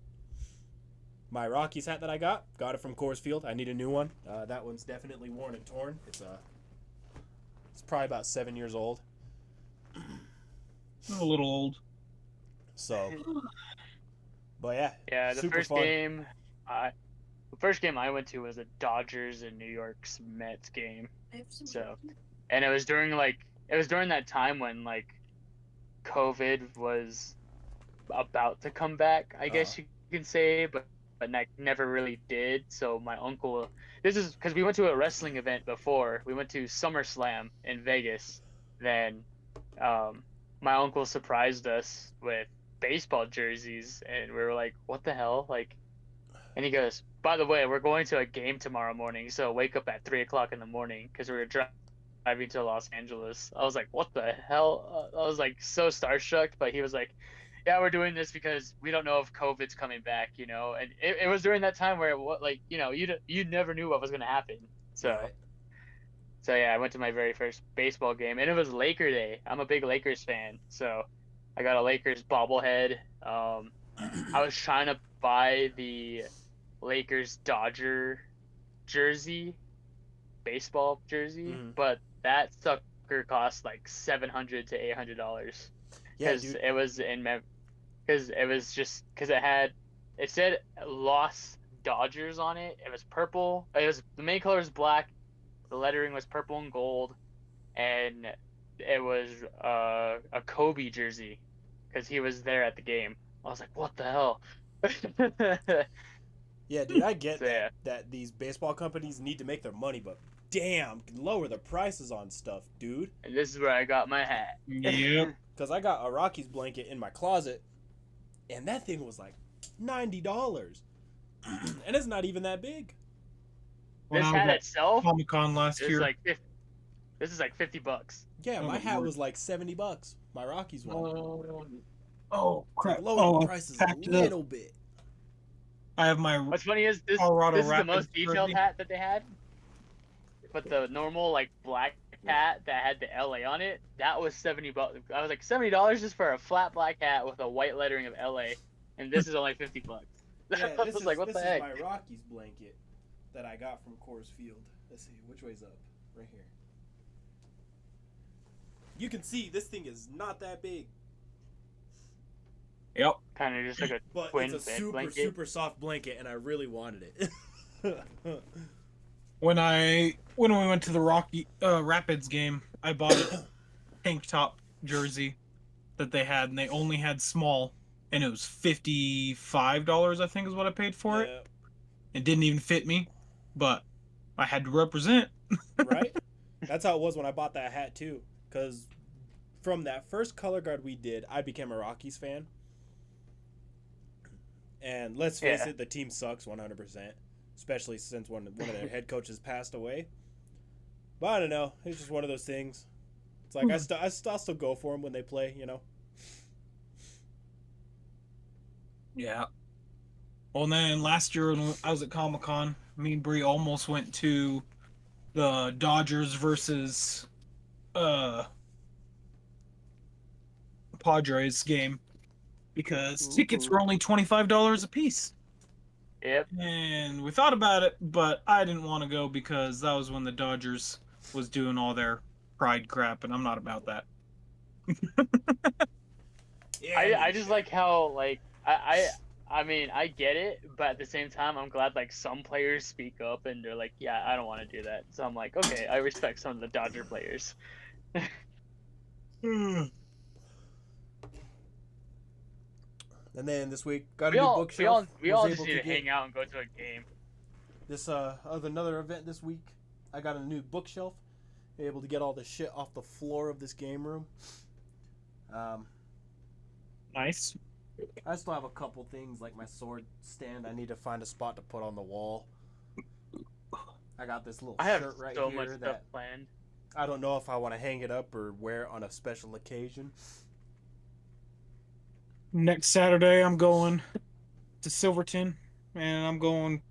My Rockies hat that I got it from Coors Field. I need a new one. That one's definitely worn and torn. It's probably about 7 years old. I'm a little old. So, but yeah. Yeah, the super first fun. game I went to was a Dodgers and New York's Mets game. So, and it was during that time when like COVID was about to come back, I guess you can say, but never really did. So my uncle, this is because we went to a wrestling event before. We went to SummerSlam in Vegas. Then my uncle surprised us with baseball jerseys, and we were like, "What the hell?" Like, and he goes, "By the way, we're going to a game tomorrow morning, so wake up at 3:00 in the morning because we were driving to Los Angeles." I was like, "What the hell?" I was like so starstruck, but he was like, "Yeah, we're doing this because we don't know if COVID's coming back, you know." And it was during that time where you never knew what was gonna happen. So. Right. So yeah, I went to my very first baseball game, and it was Laker Day. I'm a big Lakers fan, so I got a Lakers bobblehead. I was trying to buy the Lakers Dodger jersey, baseball jersey, but that sucker cost like $700 to $800 Yeah, because dude. it was it said Los Dodgers on it. It was purple. The main color was black. The lettering was purple and gold, and it was a Kobe jersey because he was there at the game. I was like, "What the hell?" Yeah, dude, I get So, yeah. that these baseball companies need to make their money, but damn, lower the prices on stuff, dude. And this is where I got my hat. Yep. Because I got a Rockies blanket in my closet, and that thing was like $90. And it's not even that big. When This I was hat at itself Comic-Con last is year. like this is like $50. Yeah, Oh, my my hat lord. was like $70. My Rockies one. Oh crap! Lower the prices a packed it up. little bit. I have my What's funny is this Colorado is the Rapids most detailed jersey. hat that they had. But the normal like black hat that had the LA on it, that was $70. I was like $70 just for a flat black hat with a white lettering of LA, and this is only $50. Yeah, I was like, what the heck? my Rockies blanket that I got from Coors Field. Let's see, which way's up? Right here. You can see this thing is not that big, Yep. Kind of just like a but twin it's a bed super blanket. super soft blanket, and I really wanted it. when we went to the Rocky Rapids game, I bought a tank top jersey that they had, and they only had small, and it was $55, I think, is what I paid for it. Yeah. It didn't even fit me, but I had to represent. Right? That's how it was when I bought that hat too. Because from that first color guard we did, I became a Rockies fan. And let's face Yeah. it, the team sucks 100%, especially since one of their head coaches passed away. But I don't know, it's just one of those things. It's like I'll still go for them when they play, you know. Yeah. Well, and then last year when I was at Comic-Con, me and Bree almost went to the Dodgers versus Padres game because tickets were only $25 a piece. Yep. And we thought about it, but I didn't want to go because that was when the Dodgers was doing all their pride crap, and I'm not about that. Yeah, I just like how like I mean I get it, but at the same time I'm glad like some players speak up and they're like, yeah, I don't want to do that. So I'm like, okay, I respect some of the Dodger players. And then this week got a We new all bookshelf. we Was all able just need to to get hang out and go to a game. this of another event this week. I got a new bookshelf. Able to get all the shit off the floor of this game room. Nice. I still have a couple things like my sword stand. I need to find a spot to put on the wall. I got this little I have shirt right so here much stuff that planned. I don't know if I want to hang it up or wear it on a special occasion. Next Saturday, I'm going to Silverton, and I'm going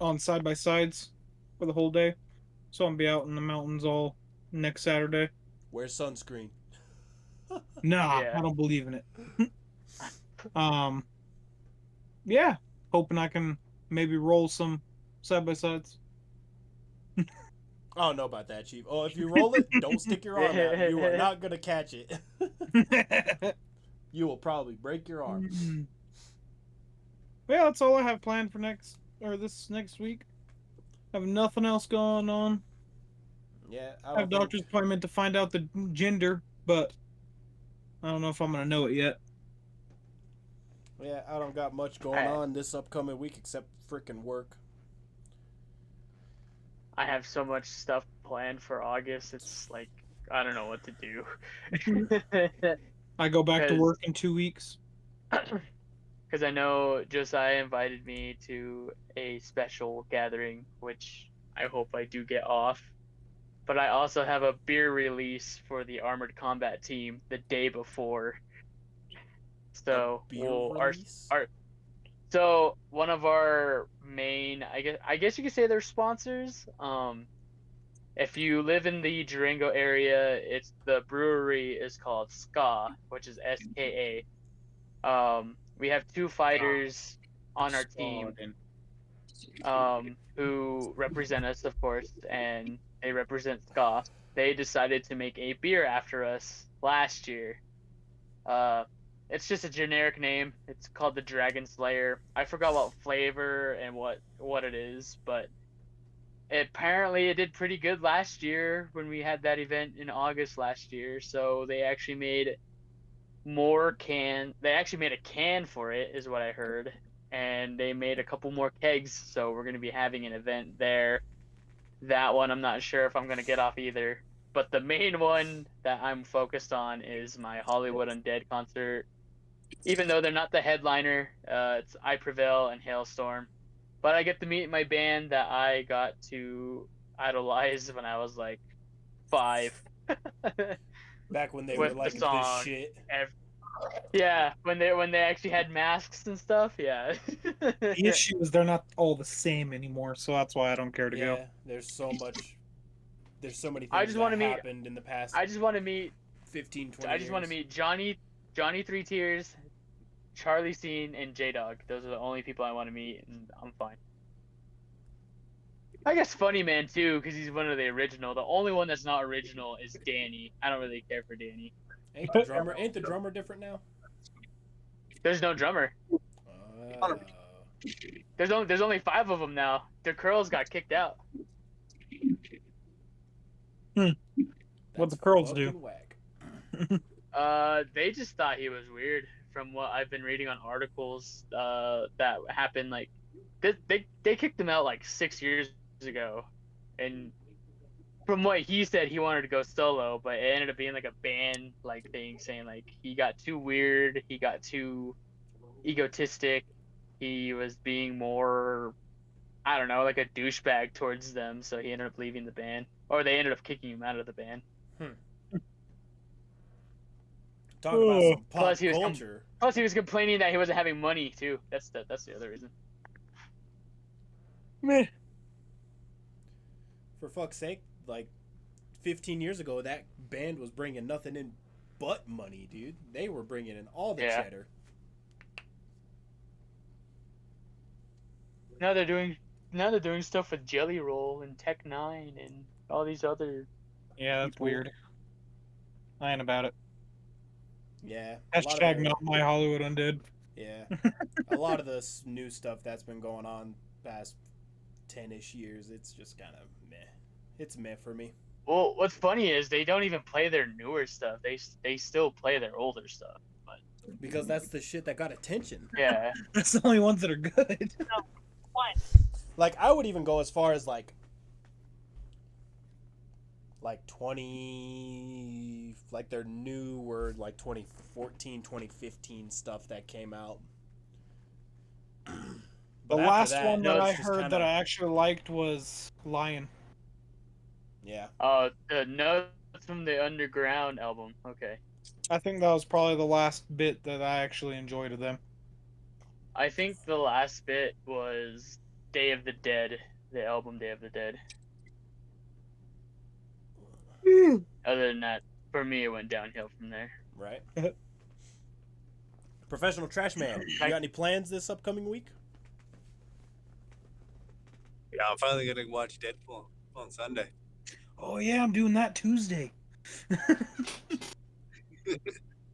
on side by sides for the whole day. So I'll be out in the mountains all next Saturday. Wear sunscreen. Nah, Yeah. I don't believe in it. Yeah, hoping I can maybe roll some side by sides. I don't know about that, Chief. Oh, if you roll it, don't stick your arm out. You are not gonna catch it. You will probably break your arm. Yeah, that's all I have planned for this next week. I have nothing else going on. Yeah, I I don't have think... doctor's appointment to find out the gender, but I don't know if I'm gonna know it yet. Yeah, I don't got much going on this upcoming week except freaking work. I have so much stuff planned for August. It's like I don't know what to do. I go back to 'Cause- work in 2 weeks. Because I know Josiah invited me to a special gathering, which I hope I do get off. But I also have a beer release for the Armored Combat team the day before. So Release? so one of our main I guess you could say they're sponsors. If you live in the Durango area, it's the brewery is called SKA, which is SKA. We have two fighters on our team who represent us, of course, and they represent SKA. They decided to make a beer after us last year. It's just a generic name. It's called the Dragon Slayer. I forgot what flavor and what it is, but apparently it did pretty good last year when we had that event in August last year. So they actually made They actually made a can for it, is what I heard, and they made a couple more kegs. So we're gonna be having an event there. That one I'm not sure if I'm gonna get off either. But the main one that I'm focused on is my Hollywood Undead concert. Even though they're not the headliner, it's I Prevail and Hailstorm. But I get to meet my band that I got to idolize when I was like 5. Back when they With were like the this song. shit. Yeah, when they actually had masks and stuff. Yeah. The issue is they're not all the same anymore, so that's why I don't care to go. Yeah, there's so many I things just that wanna meet- happened in the past I just want to meet 15, 20 I just want to years. meet Johnny Three Tears, Charlie Scene, and J Dog. Those are the only people I want to meet, and I'm fine. I guess Funny Man too, because he's one of the original. The only one that's not original is Danny. I don't really care for Danny. Ain't the drummer different now? There's no drummer. There's only 5 of them now. The Curls got kicked out. What'd That's the Curls do? fucking whack. They just thought he was weird. From what I've been reading on articles, that happened like they kicked him out like 6 years ago, and from what he said, he wanted to go solo, but it ended up being like a band like thing, saying like he got too weird, he got too egotistic, he was being more, I don't know, like a douchebag towards them, so he ended up leaving the band, or they ended up kicking him out of the band. Talk about some pop Plus, he was culture. Plus, he was complaining that he wasn't having money too. That's the other reason. Meh. For fuck's sake, like 15 years ago, that band was bringing nothing in but money, dude. They were bringing in all the cheddar. Now they're doing stuff with Jelly Roll and Tech Nine and all these other. Yeah, that's People- weird. I ain't about it. Yeah. Hashtag not my Hollywood Undead. Yeah. A lot of this new stuff that's been going on past 10-ish years, it's just kind of meh. It's meh for me. Well, what's funny is they don't even play their newer stuff. They still play their older stuff. But Because that's the shit that got attention. yeah, That's the only ones that are good. Like, I would even go as far as like 20, like their newer, like 2014, 2015 stuff that came out. The But after last that, one no, that it's I just heard kinda- that I actually liked was Lion. Yeah. the Notes from the Underground album. Okay, I think that was probably the last bit that I actually enjoyed of them. I think the last bit was Day of the Dead, the album Day of the Dead. Other than that, for me, it went downhill from there. Right. Professional Trash Man, you got any plans this upcoming week? Yeah, I'm finally gonna watch Deadpool on Sunday. Oh yeah, I'm doing that Tuesday.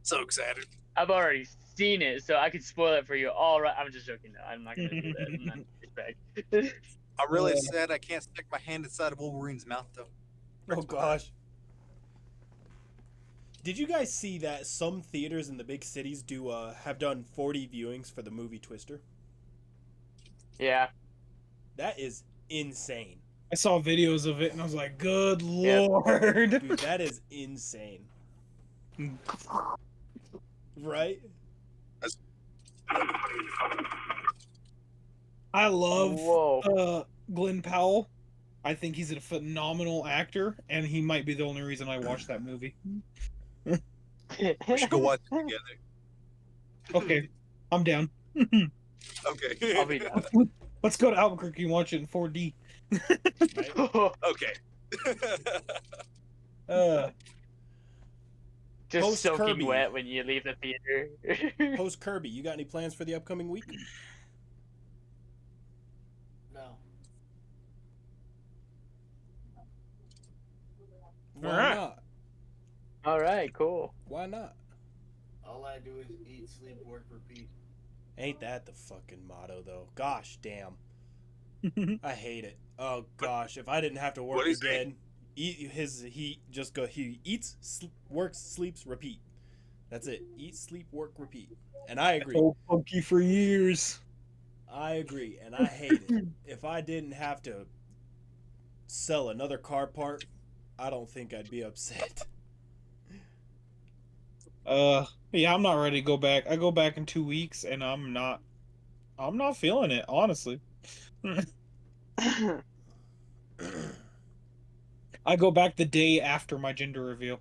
So excited. I've already seen it, so I could spoil it for you. All right, I'm just joking. No, I'm not gonna do that. I'm not douchebag. I'm really sad I can't stick my hand inside of Wolverine's mouth though. Oh gosh. Did you guys see that some theaters in the big cities have done 40 viewings for the movie Twister? Yeah. That is insane. I saw videos of it and I was like, "Good Yeah. lord!" Dude, that is insane. Right? I love Whoa. Glenn Powell. I think he's a phenomenal actor, and he might be the only reason I watched that movie. We should go watch it together. Okay, I'm down. Okay. I'll be down. Let's go to Albuquerque and watch it in 4D. Right? Okay. Just Post soaking Kirby. wet when you leave the theater. Host Kirby, you got any plans for the upcoming week? No. Why Alright. not? All right, cool. Why not? All I do is eat, sleep, work, repeat. Ain't that the fucking motto though? Gosh damn. I hate it. Oh gosh, if I didn't have to work What'd he say? again, he eats, works, sleeps, repeat. That's it. Eat, sleep, work, repeat. And I agree. So funky for years. I agree, and I hate it. If I didn't have to sell another car part, I don't think I'd be upset. Yeah, I'm not ready to go back. I go back in 2 weeks, and I'm not feeling it, honestly. I go back the day after my gender reveal.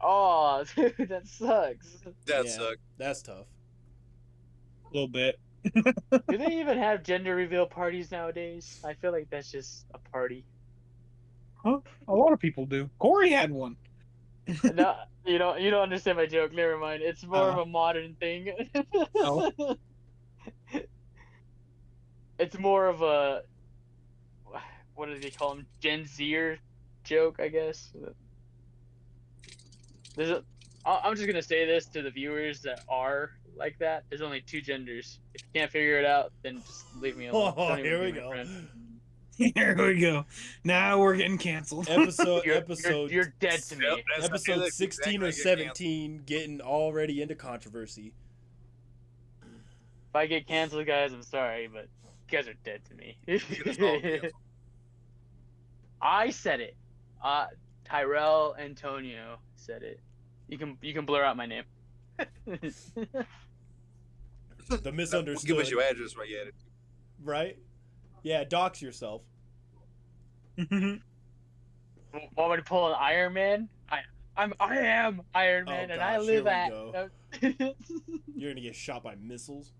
Oh, dude, that sucks. That Yeah, sucked. That's tough. A little bit. Do they even have gender reveal parties nowadays? I feel like that's just a party. Huh? A lot of people do. Corey had one. No, you don't understand my joke. Never mind. It's more of a modern thing. Oh. It's more of a, what do they call them? Gen Zer joke, I guess. I'm just gonna say this to the viewers that are like that. There's only 2 genders. If you can't figure it out, then just leave me alone. Oh, Don't even here be we my go. friend. Here we go. Now we're getting canceled. You're dead to me. Episode that's 16 exactly or how you get 17 getting already into controversy. If I get canceled, guys, I'm sorry, but you guys are dead to me. Get us all canceled. I said it. Tyrell Antonio said it. You can blur out my name. The misunderstood. Give us your address right at it. Right? Yeah, dox yourself. Want me to pull an Iron Man? I am Iron Man, and I gosh, live here at. we go. You're gonna get shot by missiles.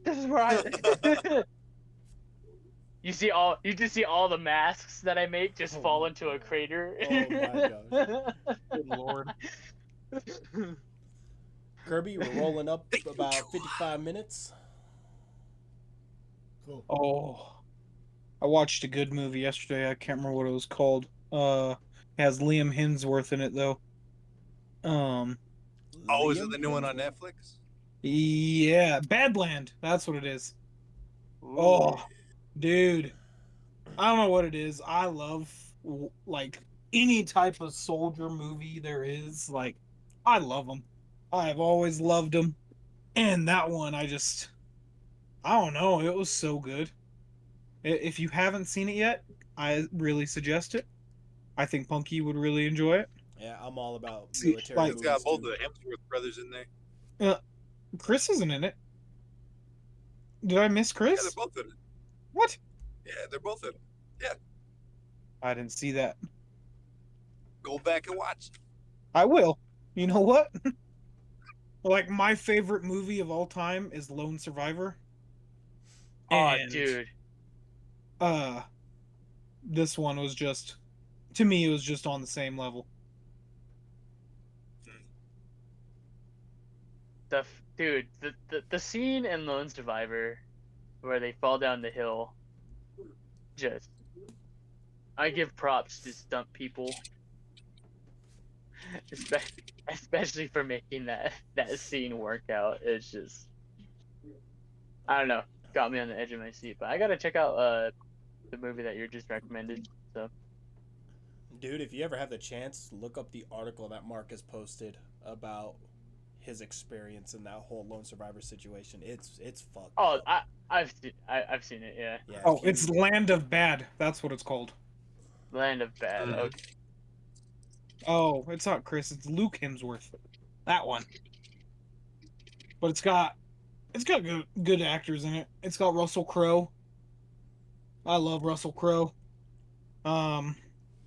This is where I. You just see all the masks that I make just Oh fall my into a God. crater. Oh my gosh. Good lord. Kirby, we're rolling up about 55 minutes. Cool. Oh, I watched a good movie yesterday. I can't remember what it was called. It has Liam Hemsworth in it though. Oh, is it Liam the new one on Hemsworth? Netflix? Yeah, Badland. That's what it is. Oh, dude. I don't know what it is. I love like any type of soldier movie there is. Like, I love them. I've always loved them. And that one, I don't know. It was so good. If you haven't seen it yet, I really suggest it. I think Punky would really enjoy it. Yeah, I'm all about See, military like- It's got movies both too. the Hemsworth brothers in there. Chris isn't in it. Did I miss Yeah, Chris? they're both in it. What? Yeah, they're both in it. I didn't see that. Go back and watch. I will. You know what? Like, my favorite movie of all time is Lone Survivor. Oh, And, dude. this one was just, to me, it was just on the same level. The scene in Lone Survivor where they fall down the hill, just I give props to stunt people, especially for making that scene work out. It's just, I don't know, got me on the edge of my seat. But I gotta check out the movie that you just recommended. So Dude, if you ever have the chance, look up the article that Marcus posted about his experience in that whole lone survivor situation. It's fucked. oh, up. I've seen it. Yeah, Yeah. Oh, if you- it's Land of Bad. That's what it's called. Land of Bad. Mhm. Okay. Oh, it's not Chris. It's Luke Hemsworth. That one. But it's got good actors in it. It's got Russell Crowe. I love Russell Crowe.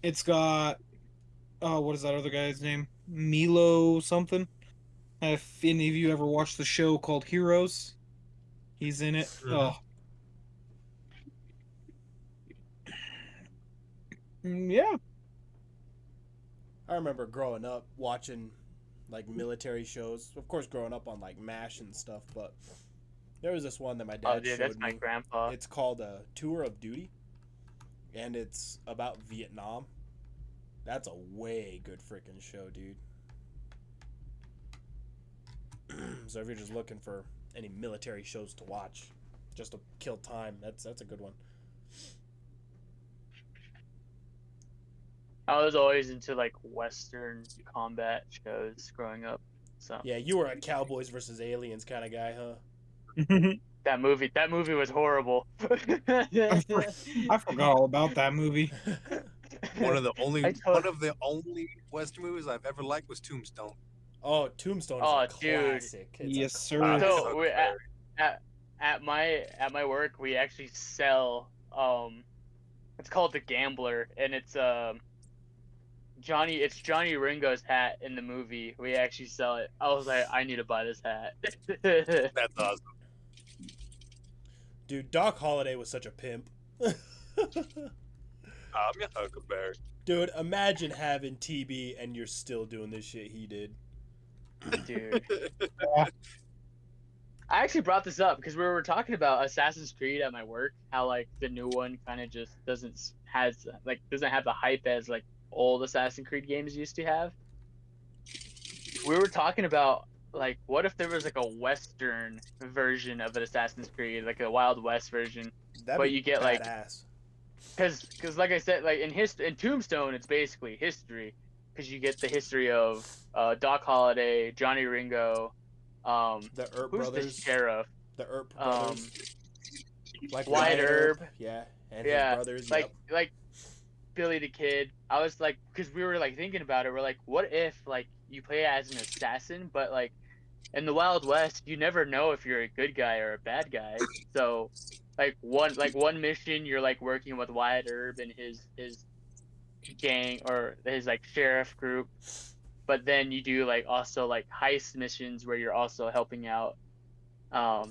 It's got what is that other guy's name? Milo something. If any of you ever watched the show called Heroes, he's in it. Mhm. Oh. Yeah. I remember growing up watching like military shows. Of course, growing up on like MASH and stuff, but there was this one that my dad Oh, dude, showed that's my me. grandpa. It's called a Tour of Duty, and it's about Vietnam. That's a way good freaking show, dude. So if you're just looking for any military shows to watch, just to kill time, that's a good one. I was always into like Western combat shows growing up. So Yeah, you were a Cowboys versus Aliens kind of guy, huh? that movie was horrible. I forgot all about that movie. One of the only I tot- Western movies I've ever liked was Tombstone. Oh, Tombstone is Oh, a dude. classic. It's Yes, a sir. classic. So we, at my work we actually sell it's called the Gambler, and it's Johnny Ringo's hat in the movie. We actually sell it. I was like, I need to buy this hat. That's awesome. Dude, Doc Holliday was such a pimp. I'm your Huckleberry. Dude, imagine having TB and you're still doing this shit he did. Dude, I actually brought this up because we were talking about Assassin's Creed at my work. How like the new one kind of just doesn't have the hype as like old Assassin's Creed games used to have. We were talking about like, what if there was like a Western version of an Assassin's Creed, like a Wild West version, That'd but be you get like, badass. because like I said, like in Tombstone, it's basically history, because you get the history of Doc Holliday, Johnny Ringo, The Earp who's the brothers. sheriff, The Earp um, brothers. Like Wyatt Earp, yeah, and his yeah, brothers. like Yep. like Billy the Kid. I was like, because we were like thinking about it, we're like, what if like you play as an assassin, but like in the Wild West, you never know if you're a good guy or a bad guy. So, like one mission, you're like working with Wyatt Earp and his gang or his like sheriff group, but then you do like also like heist missions where you're also helping out, um,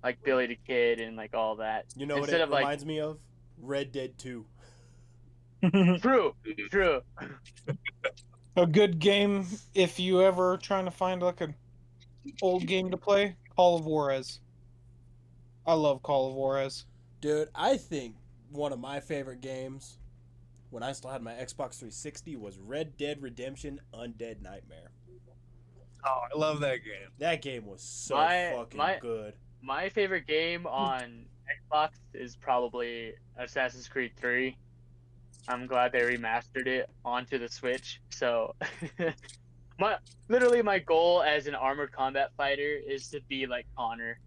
like Billy the Kid and like all that. You know what Instead it of like, reminds me of? Red Dead 2. true, true. A good game if you ever trying to find like an old game to play. Call of Juarez. I love Call of Juarez. Dude, I think one of my favorite games when I still had my Xbox 360 was Red Dead Redemption Undead Nightmare. Oh, I love that game. That game was so My- fucking my- good. My favorite game on Xbox is probably Assassin's Creed 3. I'm glad they remastered it onto the Switch. So my goal as an armored combat fighter is to be like Connor.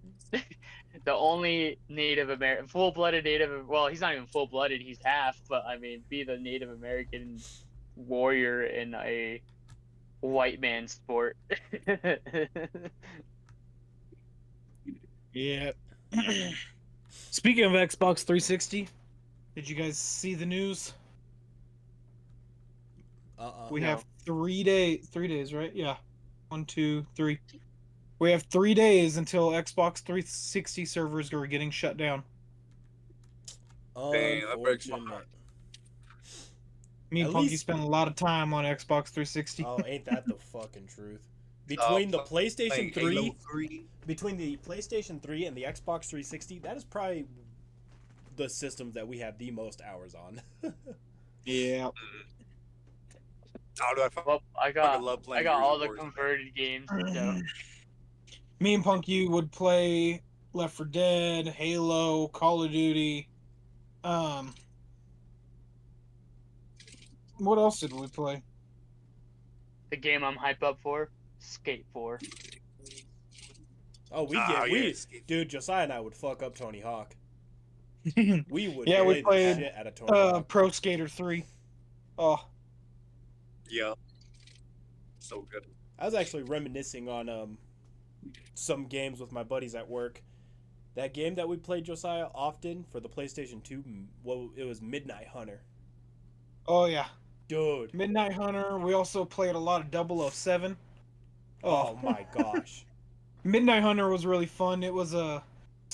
The only Native American, full-blooded Native, well, he's not even full-blooded, he's half, but I mean, be the Native American warrior in a white man sport. Yeah. Speaking of Xbox 360, did you guys see the news? We No. have 3 days, right? Yeah. 1, 2, 3. We have 3 days until Xbox 360 servers are getting shut down. Damn, that breaks my Unfortunate. Me and At Punky least- spent a lot of time on Xbox 360. Oh, ain't that the fucking truth? Between the PlayStation Like 3, Halo 3. between the PlayStation 3 and the Xbox 360, that is probably the systems that we have the most hours on. Yeah. Oh, do I fucking Well, love playing I got Gears all of the War. converted games. So Me and Punky would play Left 4 Dead, Halo, Call of Duty. What else did we play? the game I'm hype up for, Skate 4. Oh, dude, Josiah and I would fuck up Tony Hawk. We would Yeah, we play the played, shit out of Tony Hawk. Pro Skater 3. Oh, Yeah. So good. I was actually reminiscing on some games with my buddies at work. That game that we played, Josiah, often for the PlayStation 2, well, it was Midnight Hunter. oh yeah. Dude. Midnight Hunter. We also played a lot of 007. Oh my gosh. Midnight Hunter was really fun. It was a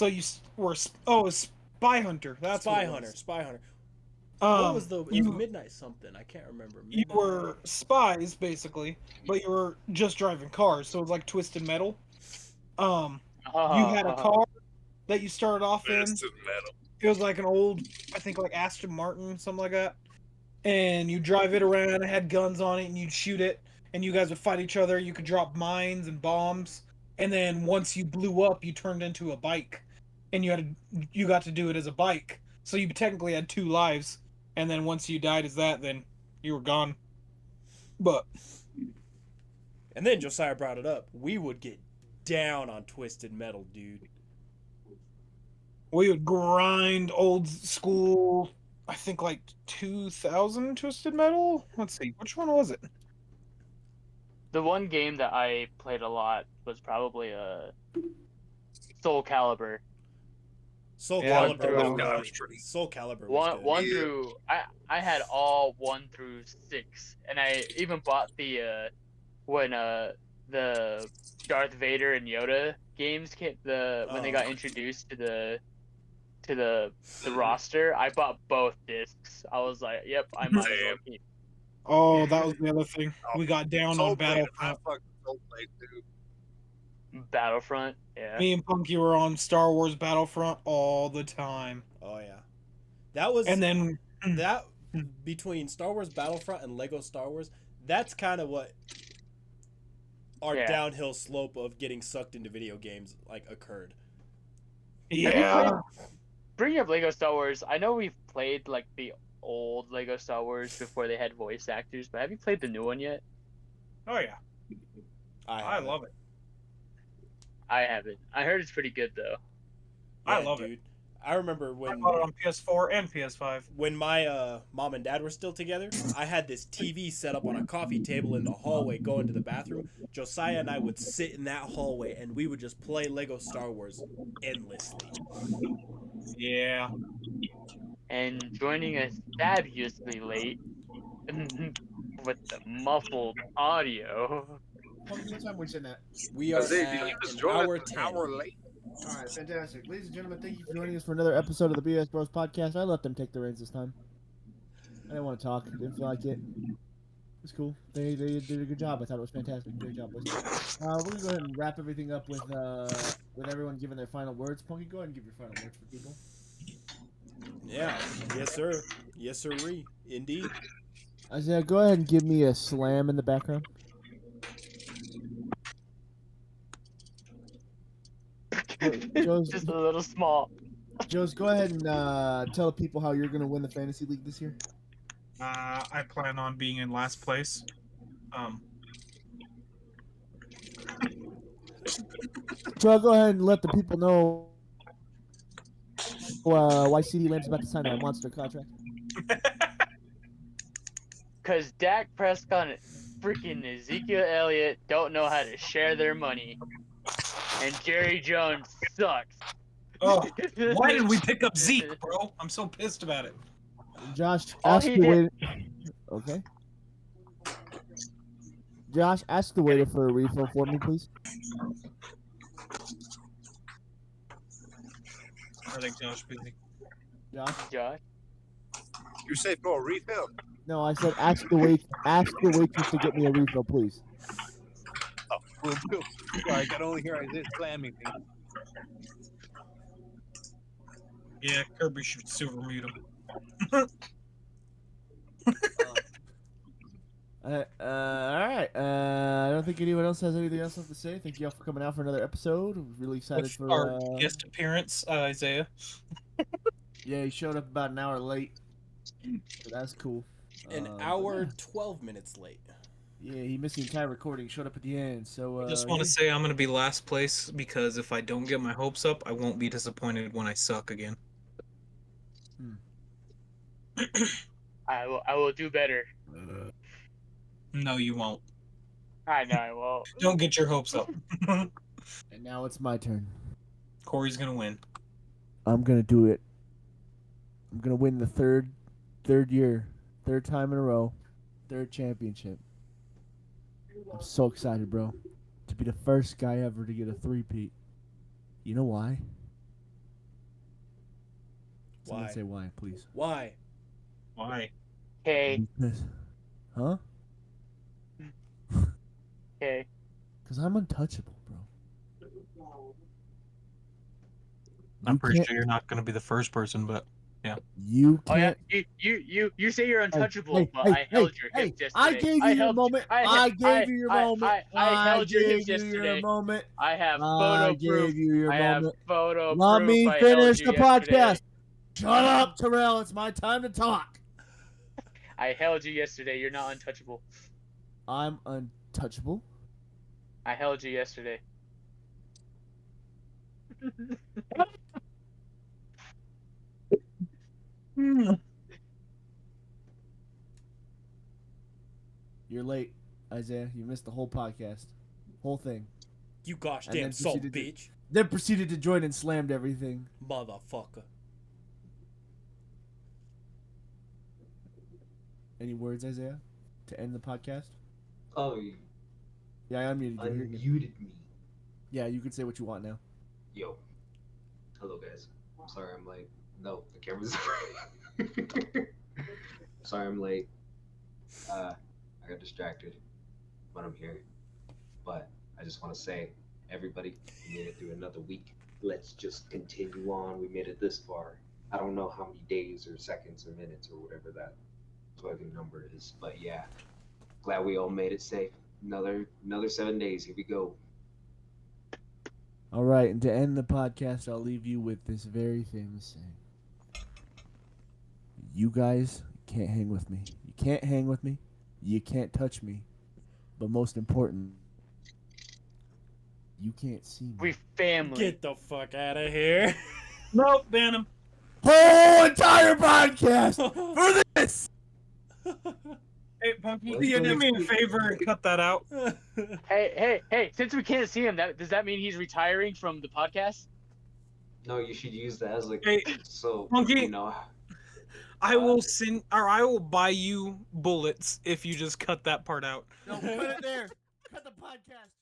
it was Spy Hunter. That's what Spy it Hunter. was. Spy Hunter. Um, What was it was Midnight something. I can't remember. you Midnight- were spies basically, but you were just driving cars, so it was like Twisted Metal. You had a car that you started off in. Twisted Metal. It was like an old, I think like Aston Martin, something like that. And you drive it around, it had guns on it, and you'd shoot it, and you guys would fight each other. You could drop mines and bombs, and then once you blew up, you turned into a bike, and you got to do it as a bike. So you technically had 2 lives, and then once you died as that, then you were gone. But And then Josiah brought it up. We would get down on Twisted Metal, dude. we would grind old school, I think like 2000 Twisted Metal. Let's see, which one was it? The one game that I played a lot was probably Soul Calibur. Soul Yeah, Calibur through- was No, good. straight. Soul Calibur was One good. Yeah. through I had all 1 through 6, and I even bought the when the Darth Vader and Yoda games came, when they got introduced to the roster. I bought both discs. I was like, yep, I might as well keep. Oh, that was the other thing. We got down Soul on Blade, I Battlefront. fucking Soul Blade, dude. Battlefront. Yeah. Me and Punky were on Star Wars Battlefront all the time. Oh yeah. That was And then that between Star Wars Battlefront and Lego Star Wars, that's kind of what our Yeah. downhill slope of getting sucked into video games like occurred. Have you Yeah. played, bringing up Lego Star Wars, I know we've played like the old Lego Star Wars before they had voice actors, but have you played the new one yet? Oh yeah. I haven't. love it. I haven't. I heard it's pretty good though. I Yeah, love it. dude. I remember I when bought it on PS4 and PS5. my mom and dad were still together, I had this TV set up on a coffee table in the hallway going to the bathroom. Josiah and I would sit in that hallway and we would just play Lego Star Wars endlessly. Yeah. And joining us fabulously late with the muffled audio. Punky, what time we sitting at? We are Isaiah, did you at just an join us hour an 10. hour late? All right, fantastic. Ladies and gentlemen, thank you for joining us for another episode of the BS Bros podcast. I let them take the reins this time. I didn't want to talk. I didn't feel like it. It was cool. They did a good job. I thought it was fantastic. Great job, boys. We're gonna go ahead and wrap everything up with everyone giving their final words. Punky, go ahead and give your final words for people. Yeah. Yes, sir. Yes, sirree. Indeed. Isaiah, go ahead and give me a slam in the background. Joe's, Just a little small. go ahead and tell the people how you're gonna win the fantasy league this year. I plan on being in last place. Joe, go ahead and let the people know why CD Lamb's about to sign that monster contract. Because Dak Prescott and freaking Ezekiel Elliott don't know how to share their money. And Jerry Jones sucks. Oh, why did we pick up Zeke, bro? I'm so pissed about it. Josh, All ask he the did- waiter. Okay. Josh, ask the waiter for a refill for me, please. I think Josh busy. Josh. Josh. You say for a refill? No, I said ask the waitress to get me a refill, please. Oh, will do. Sorry, I can only hear Isaiah slamming me. Yeah, Kirby should silver mute him. All right. I don't think anyone else has anything else left to say. Thank you all for coming out for another episode. I'm really excited What's for our guest appearance, Isaiah? Yeah, he showed up about an hour late. So that's cool. An But hour, yeah. 12 minutes late. Yeah, he missed the entire recording. Showed up at the end. So I just want to say I'm going to be last place because if I don't get my hopes up, I won't be disappointed when I suck again. I will do better. No, you won't. I know I won't. Don't get your hopes up. And now it's my turn. Corey's going to win. I'm gonna do it. I'm gonna win the third time in a row, third championship. I'm so excited, bro, to be the first guy ever to get a three-peat. You know why? Someone Why? say why, please. Why? Why? Okay. Huh? Okay. Because I'm untouchable, bro. I'm You pretty can't- sure you're not going to be the first person, but You Oh yeah. can't. You say you're untouchable, Hey, but hey, I held hey, your hey, hips yesterday. I gave you your moment. I gave you your moment. I held your hips gave you yesterday. your moment. I have I photo gave proof. you your I have moment. photo Let proof. me I finish held you the yesterday. podcast. Shut up, Terrell. It's my time to talk. I held you yesterday. You're not untouchable. I'm untouchable. I held you yesterday. You're late, Isaiah. You missed the whole podcast. Whole thing. You gosh And then damn salt proceeded to- bitch. Then proceeded to join and slammed everything. Motherfucker. Any words, Isaiah, to end the podcast? Oh, you Yeah, I unmuted you. You're good. unmuted me. Yeah, you can say what you want now. Yo. Hello, guys. I'm sorry I'm late. No, the camera's. Sorry I'm late. I got distracted, but I'm here. But I just want to say, everybody, we made it through another week. Let's just continue on. We made it this far. I don't know how many days or seconds or minutes or whatever that fucking number is, but yeah. Glad we all made it safe. Another 7 days. Here we go. All right, and to end the podcast, I'll leave you with this very famous saying. You guys can't hang with me. You can't hang with me. You can't touch me. But most important, you can't see me. We family. Get the fuck out of here. Nope, ban him. Whole entire podcast for this. Hey, Punky, Well, do you it's do me a gonna- favor and cut that out? Hey! Since we can't see him, does that mean he's retiring from the podcast? No, you should use that as like Hey, so. Monkey. You know, I will I will buy you bullets if you just cut that part out. No, put it there. Cut the podcast.